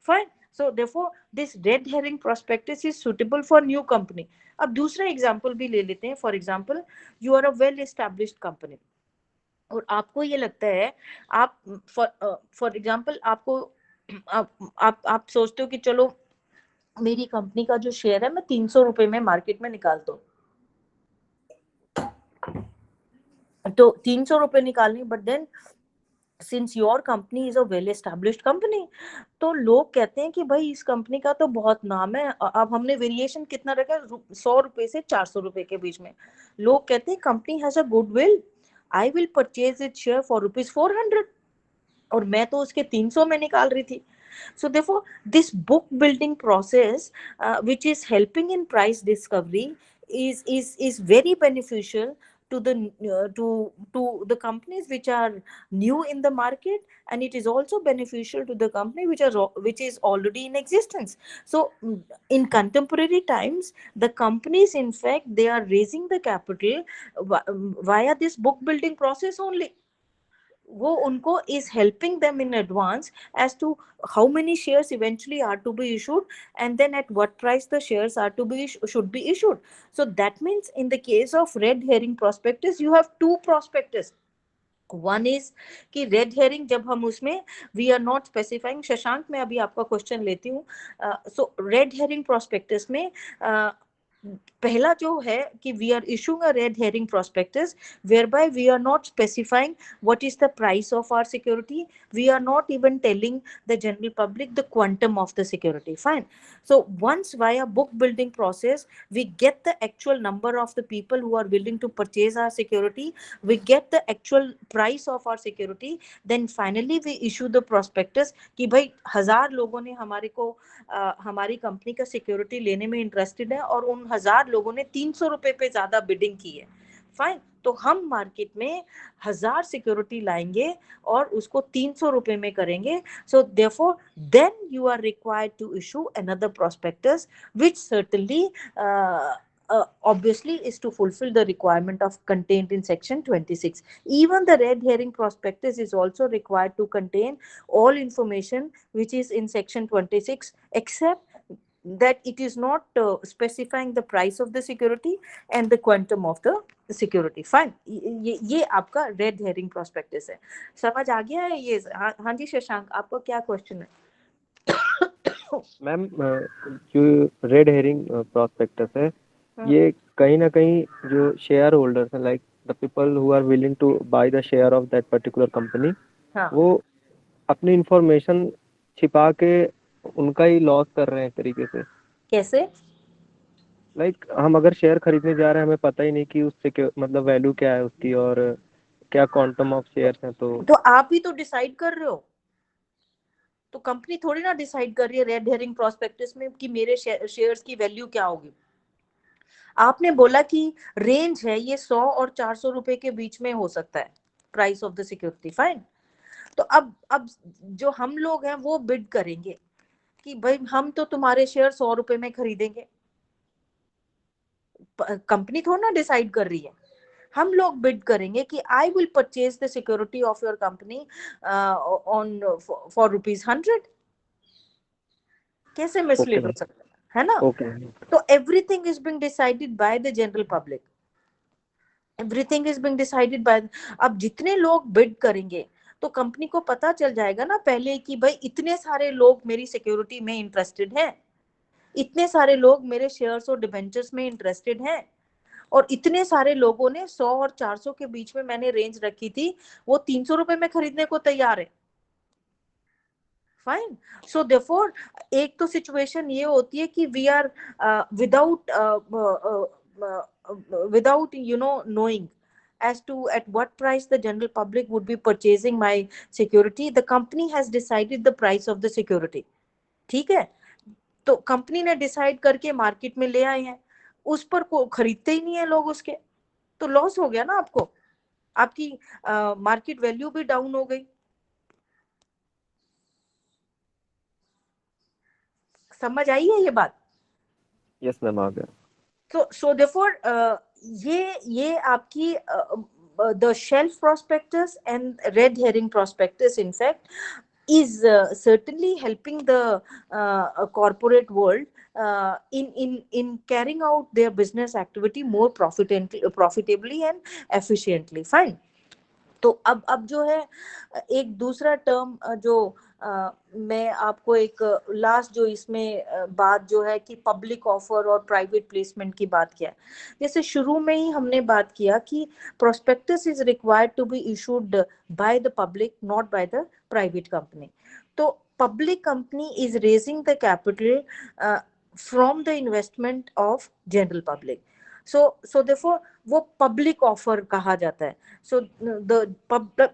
Fine. So therefore this red herring prospectus is suitable for new company. अब दूसरा example भी ले लेते हैं. For example you are a well established company और आपको ये लगता है, आप फॉर एग्जाम्पल आपको आप सोचते हो कि चलो मेरी कंपनी का जो शेयर है मैं 300 रुपए में मार्केट में निकालता हूँ. तो 300 रुपए निकालनी, but then since your company is a well established company, तो लोग कहते हैं कि भाई इस कंपनी का तो बहुत नाम है. अब हमने वेरिएशन कितना रखा, 100 रुपए से 400 रुपए के बीच में. लोग कहते हैं company has a good will, I will purchase it share for ₹400, और मैं तो उसके 300 में निकाल रही थी. So therefore this book building process which is helping in price discovery is very beneficial to the to the companies which are new in the market, and it is also beneficial to the company which is already in existence. So in contemporary times the companies in fact they are raising the capital via this book building process only. वो उनको is helping them in advance as to how many shares eventually are to be issued, and then at what price the shares are to be should be issued. So that means in the case of red herring prospectus you have two prospectus. One is कि red herring जब हम उसमें we are not specifying. Shashank मैं अभी आपका question लेती हूँ. सो red herring prospectus में पहला जो है कि we are issuing a red herring prospectus whereby we are not specifying what is the price of our security. We are not even telling the general public the quantum of the security. Fine. So once via book building process we get the actual number of the people who are willing to purchase our security, we get the actual price of our security, then finally we issue the prospectus कि भाई 1000 लोगों ने हमारे को हमारी company का security लेने में इंटरेस्टेड है और उन 1000 लोगों ने 300 रुपए पे ज्यादा बिडिंग की है. फाइन. तो हम मार्केट में 1000 सिक्योरिटी लाएंगे और उसको 300 रुपए में करेंगे. So therefore then you are required to issue another prospectus which certainly obviously is to fulfill the requirement of contained in section 26. Even the red herring prospectus is also required to contain all information which is in section 26 except that it is not specifying the price of the security and the quantum of the security. Fine. ये आपका red herring prospectus है. समझ आ गया है ये? हाँ जी शशांक, आपका क्या क्वेश्चन है? मैम जो रेड हेरिंग प्रोस्पेक्टस है ये कहीं ना कहीं जो शेयर होल्डर्स हैं like the people who are willing to buy the share of that particular company, वो अपनी इंफॉर्मेशन छिपा के उनका ही लॉस कर रहे हैं एक तरीके से. कैसे? लाइक हम अगर शेयर खरीदने जा रहे हैं हमें पता ही नहीं कि उससे मतलब वैल्यू क्या है उसकी और क्या क्वांटम ऑफ शेयर्स हैं. तो आप ही तो डिसाइड कर रहे हो. तो कंपनी थोड़ी ना डिसाइड कर रही है रेड हेरिंग प्रोस्पेक्टस में कि मेरे शेयर्स की वैल्यू क्या होगी. आपने बोला कि रेंज है ये 100 और 400 रुपए के बीच में हो सकता है price of the security. Fine. तो अब जो हम लोग हैं वो बिड करेंगे कि भाई हम तो तुम्हारे शेयर 100 रुपए में खरीदेंगे. कंपनी थोड़ा ना डिसाइड कर रही है. हम लोग बिड करेंगे कि I will purchase the security of your company on for ₹100. कैसे मिसलीड हो सकता है ना? तो everything is being decided by the general public. Everything is being decided by. अब जितने लोग बिड करेंगे तो कंपनी को पता चल जाएगा ना पहले कि भाई इतने सारे लोग मेरी सिक्योरिटी में इंटरेस्टेड हैं, इतने सारे लोग मेरे शेयर्स और डिबेंचर्स में इंटरेस्टेड हैं, और इतने सारे लोगों ने 100 और 400 के बीच में मैंने रेंज रखी थी वो 300 रुपए में खरीदने को तैयार है. फाइन. सो देयरफॉर एक तो सिचुएशन ये होती है कि we are without knowing as to at what price the general public would be purchasing my security, the company has decided the price of the security. ठीक है. तो कंपनी ने डिसाइड करके मार्केट में ले आए हैं, उस पर को खरीदते ही नहीं है लोग उसके, तो लॉस हो गया ना आपको. आपकी मार्केट वैल्यू भी डाउन हो गई। समझ आई है ये बात? यस मैम, आ गया। So therefore ये आपकी the shelf prospectus and red herring prospectus in fact is certainly helping the corporate world in carrying out their business activity more profitably and efficiently. Fine. तो अब जो है एक दूसरा टर्म जो मैं आपको एक लास्ट जो इसमें बात जो है कि पब्लिक ऑफर और प्राइवेट प्लेसमेंट की बात किया। जैसे शुरू में ही हमने बात किया कि prospectus is required to be issued by the public, not by the private company. तो public company is raising the capital from the investment of general public. So therefore वो पब्लिक ऑफर कहा जाता है। So the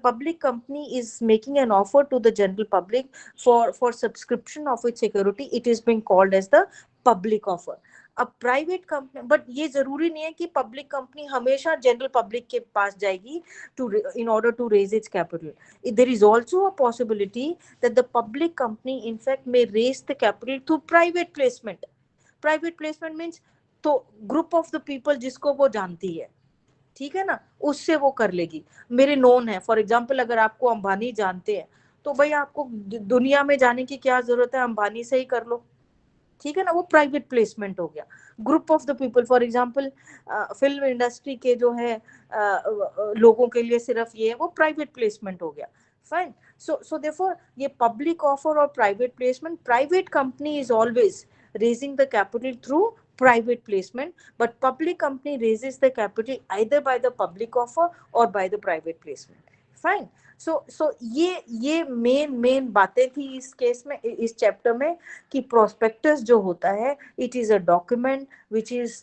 public company is making an offer to the general public for subscription of its security. It is being called as the public offer. अब private company, but ये जरूरी नहीं है कि पब्लिक कंपनी हमेशा जनरल पब्लिक के पास जाएगी to in order to raise its capital. There is also a possibility that the public company in fact may raise the capital through private placement. Private placement means तो group of the people जिसको वो जानती है, ठीक है ना, उससे वो कर लेगी। मेरे नोन है, फॉर एग्जाम्पल अगर आपको अंबानी जानते हैं तो भाई आपको दुनिया में जाने की क्या जरूरत है, अंबानी से ही कर लो, ठीक है ना, वो प्राइवेट प्लेसमेंट हो गया। Group of the people, for example film industry के जो है लोगों के लिए सिर्फ ये है, वो प्राइवेट प्लेसमेंट हो गया। फाइन। सो देयरफॉर ये पब्लिक ऑफर और private placement, private company is always raising the capital through private placement, but public company raises the capital either by the public offer or by the private placement. Fine. So ये main बातें थी इस case में, इस chapter में, कि prospectus जो होता है it is a document which is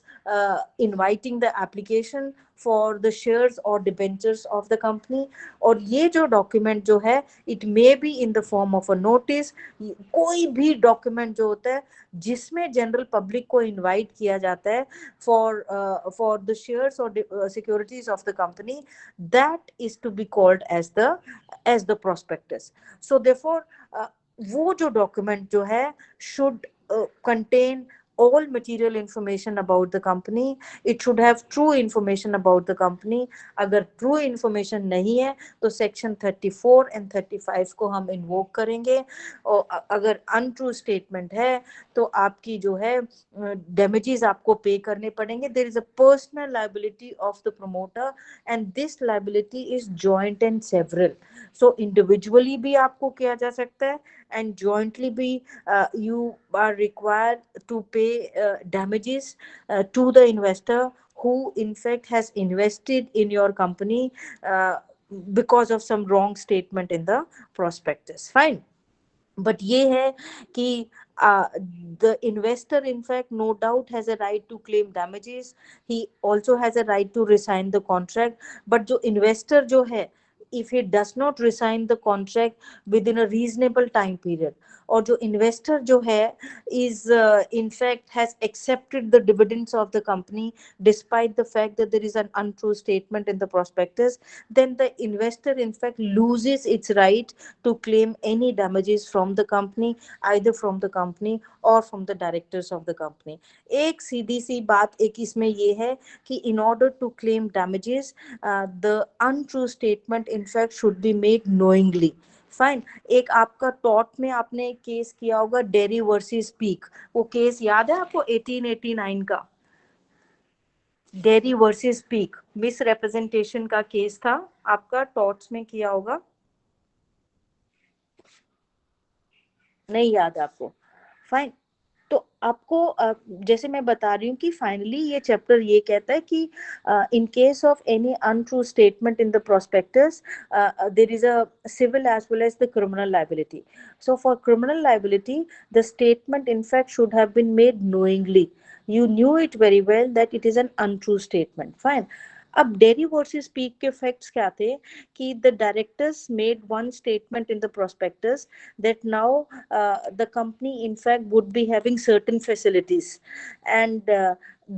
inviting the application for the shares और डिबेंचर्स ऑफ द कंपनी। और ये जो डॉक्यूमेंट जो है it may be in the form of a notice, कोई भी डॉक्यूमेंट जो होता है जिसमें जनरल पब्लिक को इनवाइट किया जाता है फॉर द शेयर्स और securities of the company, that is to be called as the prospectus. So therefore वो जो डॉक्यूमेंट जो है should contain all material information about the company. It should have true information about the company. अगर true information नहीं है तो section 34 and 35 को हम invoke करेंगे, और अगर untrue statement है तो आपकी जो है damages आपको pay करने पड़ेंगे। There is a personal liability of the promoter and this liability is joint and several. So individually भी आपको किया जा सकता है and jointly be you are required to pay damages to the investor who in fact has invested in your company because of some wrong statement in the prospectus. Fine. But ये है कि the investor in fact no doubt has a right to claim damages. He also has a right to resign the contract. But जो investor जो है, if he does not resign the contract within a reasonable time period, और जो investor जो है is in fact has accepted the dividends of the company despite the fact that there is an untrue statement in the prospectus, then the investor in fact loses its right to claim any damages from the company, either from the company or from the directors of the company. एक सीधी सी बात एक इसमें ये है कि in order to claim damages the untrue statement in fact should be made knowingly. Fine. एक आपका taught में आपने एक केस किया होगा डेरी वर्सेस पीक, वो केस याद है आपको 1889 का, dairy versus peak miss representation का केस था, आपका टॉट्स में किया होगा, नहीं याद आपको? फाइन। तो आपको जैसे मैं बता रही हूँ कि फाइनली ये चैप्टर ये कहता है कि in case of any untrue statement in the prospectus there is a civil as well as the criminal liability. So for criminal liability the statement in fact should have been made knowingly, you knew it very well that it is an untrue statement. Fine. अब dairy versus peak के facts क्या थे कि the directors made one statement in the prospectus that now the company in fact would be having certain facilities and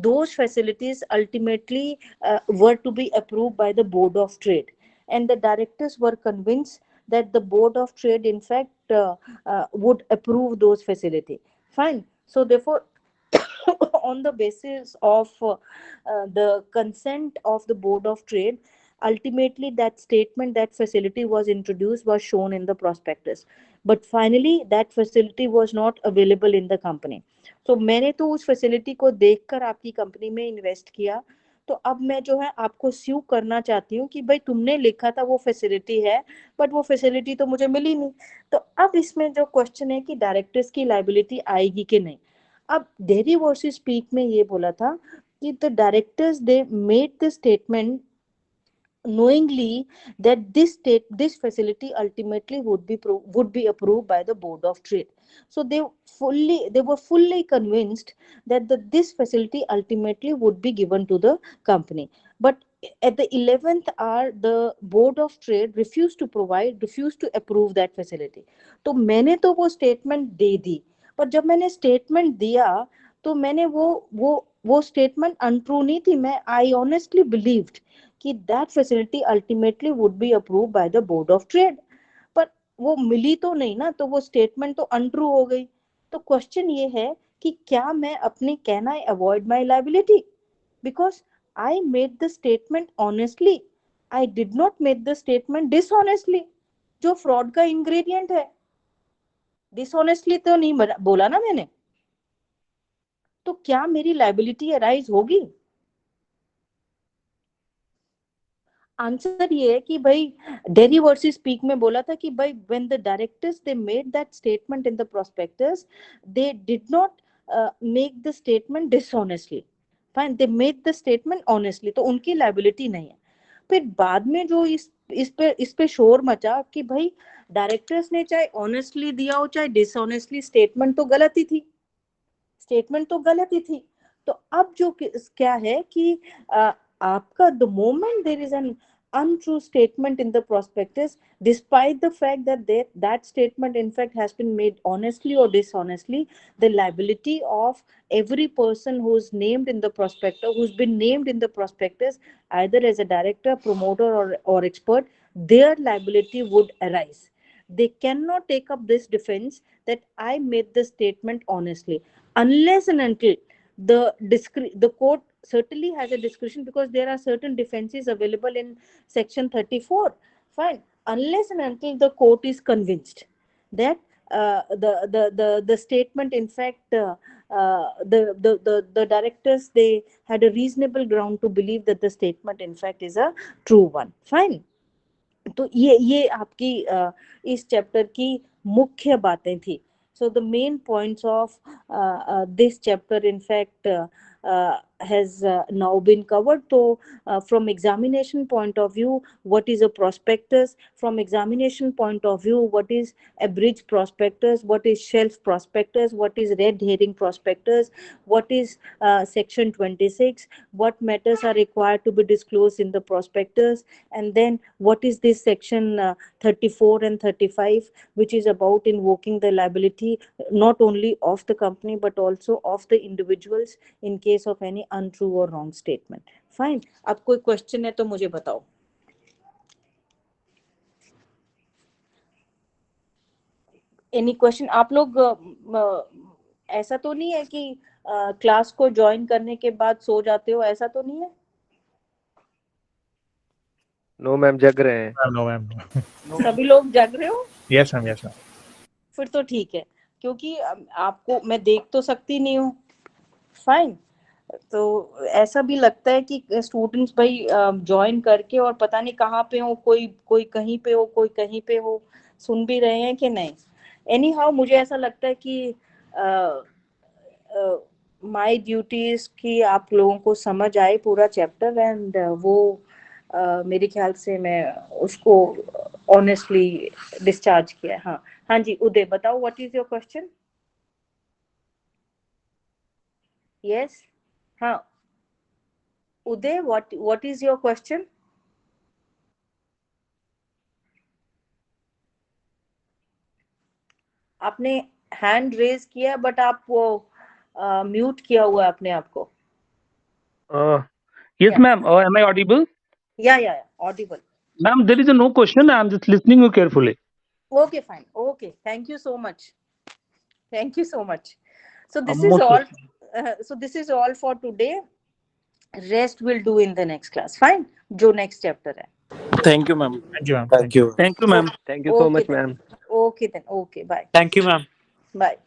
those facilities ultimately were to be approved by the Board of Trade, and the directors were convinced that the Board of Trade in fact would approve those facility. Fine. So therefore on the basis of the consent of the Board of Trade, ultimately that statement, that facility was introduced, was shown in the prospectus, but finally that facility was not available in the company. So मैंने तो उस facility को देखकर आपकी company में invest किया, तो अब मैं जो है आपको स्यू करना चाहती हूँ कि भाई तुमने लिखा था वो फैसिलिटी है, बट वो फैसिलिटी तो मुझे मिली नहीं। तो अब इसमें जो क्वेश्चन है कि डायरेक्टर्स की लायबिलिटी आएगी कि नहीं। अब डेरी वर्सेस स्पीक में ये बोला था कि the directors they made the statement knowingly that this facility ultimately would be approved by the Board of Trade. So they were fully convinced that this facility ultimately would be given to the company, but at the 11th hour the Board of Trade refused to approve that facility. तो मैंने तो वो statement दे दी, पर जब मैंने statement दिया तो मैंने वो स्टेटमेंट अनट्रू नहीं थी। मैं आई ऑनेस्टली बिलीव्ड कि that facility ultimately would be approve by the board of trade, पर वो मिली तो नहीं ना, तो वो स्टेटमेंट तो अनट्रू हो गई। तो क्वेश्चन ये है कि क्या मैं अपनी can I avoid my liability, because I made the statement honestly, I did not made the statement dishonestly, जो फ्रॉड का इंग्रेडिएंट है। डिसऑनेस्टली तो नहीं बोला ना मैंने, तो क्या मेरी लायबिलिटी अराइज होगी? आंसर ये है कि भाई डेरी वर्सेस स्पीक में बोला था कि भाई when the directors they made that statement in the prospectus, they did not make the statement dishonestly. Fine, they made the statement honestly, तो उनकी लायबिलिटी नहीं है। फिर बाद में जो इस पे शोर मचा कि भाई डायरेक्टर्स ने चाहे ऑनेस्टली दिया हो चाहे डिसऑनेस्टली, स्टेटमेंट तो गलत ही थी, स्टेटमेंट तो गलत ही थी। तो अब जो क्या है कि आपका the moment there is an untrue statement in the prospectus, despite the fact that that statement in fact has been made honestly or dishonestly, the liability of every person who's named in the prospectus, who's been named in the prospectus either as a director, promoter, or expert, their liability would arise. They cannot take up this defense that I made the statement honestly, unless and until the court certainly has a discretion, because there are certain defenses available in section 34. Fine, unless and until the court is convinced that the statement in fact the directors, they had a reasonable ground to believe that the statement in fact is a true one. Fine. तो ये आपकी इस chapter की मुख्य बातें थी. So the main points of this chapter in fact has now been covered. So from examination point of view, what is a prospectus? From examination point of view, what is abridged prospectus? What is shelf prospectus? What is red herring prospectus? What is section 26? What matters are required to be disclosed in the prospectus? And then what is this section 34 and 35, which is about invoking the liability not only of the company but also of the individuals in case of any untrue or wrong statement. Fine. अब कोई question है तो मुझे बताओ. Any question? आप लोग ऐसा तो नहीं है कि क्लास को ज्वाइन करने के बाद सो जाते हो, ऐसा तो नहीं है? नो मैम, जग रहे हैं. No, ma'am. सभी लोग जग रहे हो? Yes, ma'am. Yes, ma'am. फिर तो ठीक है, क्योंकि आपको मैं देख तो सकती नहीं हूँ. फाइन. तो ऐसा भी लगता है कि स्टूडेंट्स भाई ज्वाइन करके और पता नहीं कहाँ पे हो, कोई कहीं पे हो, कोई कहीं पे हो, सुन भी रहे हैं कि नहीं. एनी हाउ मुझे ऐसा लगता है कि माय ड्यूटीज की आप लोगों को समझ आए पूरा चैप्टर, एंड वो मेरे ख्याल से मैं उसको ऑनेस्टली डिस्चार्ज किया. हाँ हाँ जी, उदय बताओ, what is your question? Yes, हाँ उदय, व्हाट इज योर क्वेश्चन? आपने हैंड रेज किया बट आप वो म्यूट किया हुआ है अपने आप को. Yes, Yeah. ma'am. Am I audible? Yeah. Audible. Ma'am, there is no question. I'm just listening you carefully. Okay, fine. Okay. Thank you so much. Thank you so much. So this is Most all. welcome. So this is all for today. Rest will do in the next class. Fine. जो next chapter है. Thank you, ma'am. Thank you, ma'am. Thank you. Thank you, ma'am. Thank you so Okay much, then. ma'am. Okay then. Okay. Bye. Thank you, ma'am. Bye.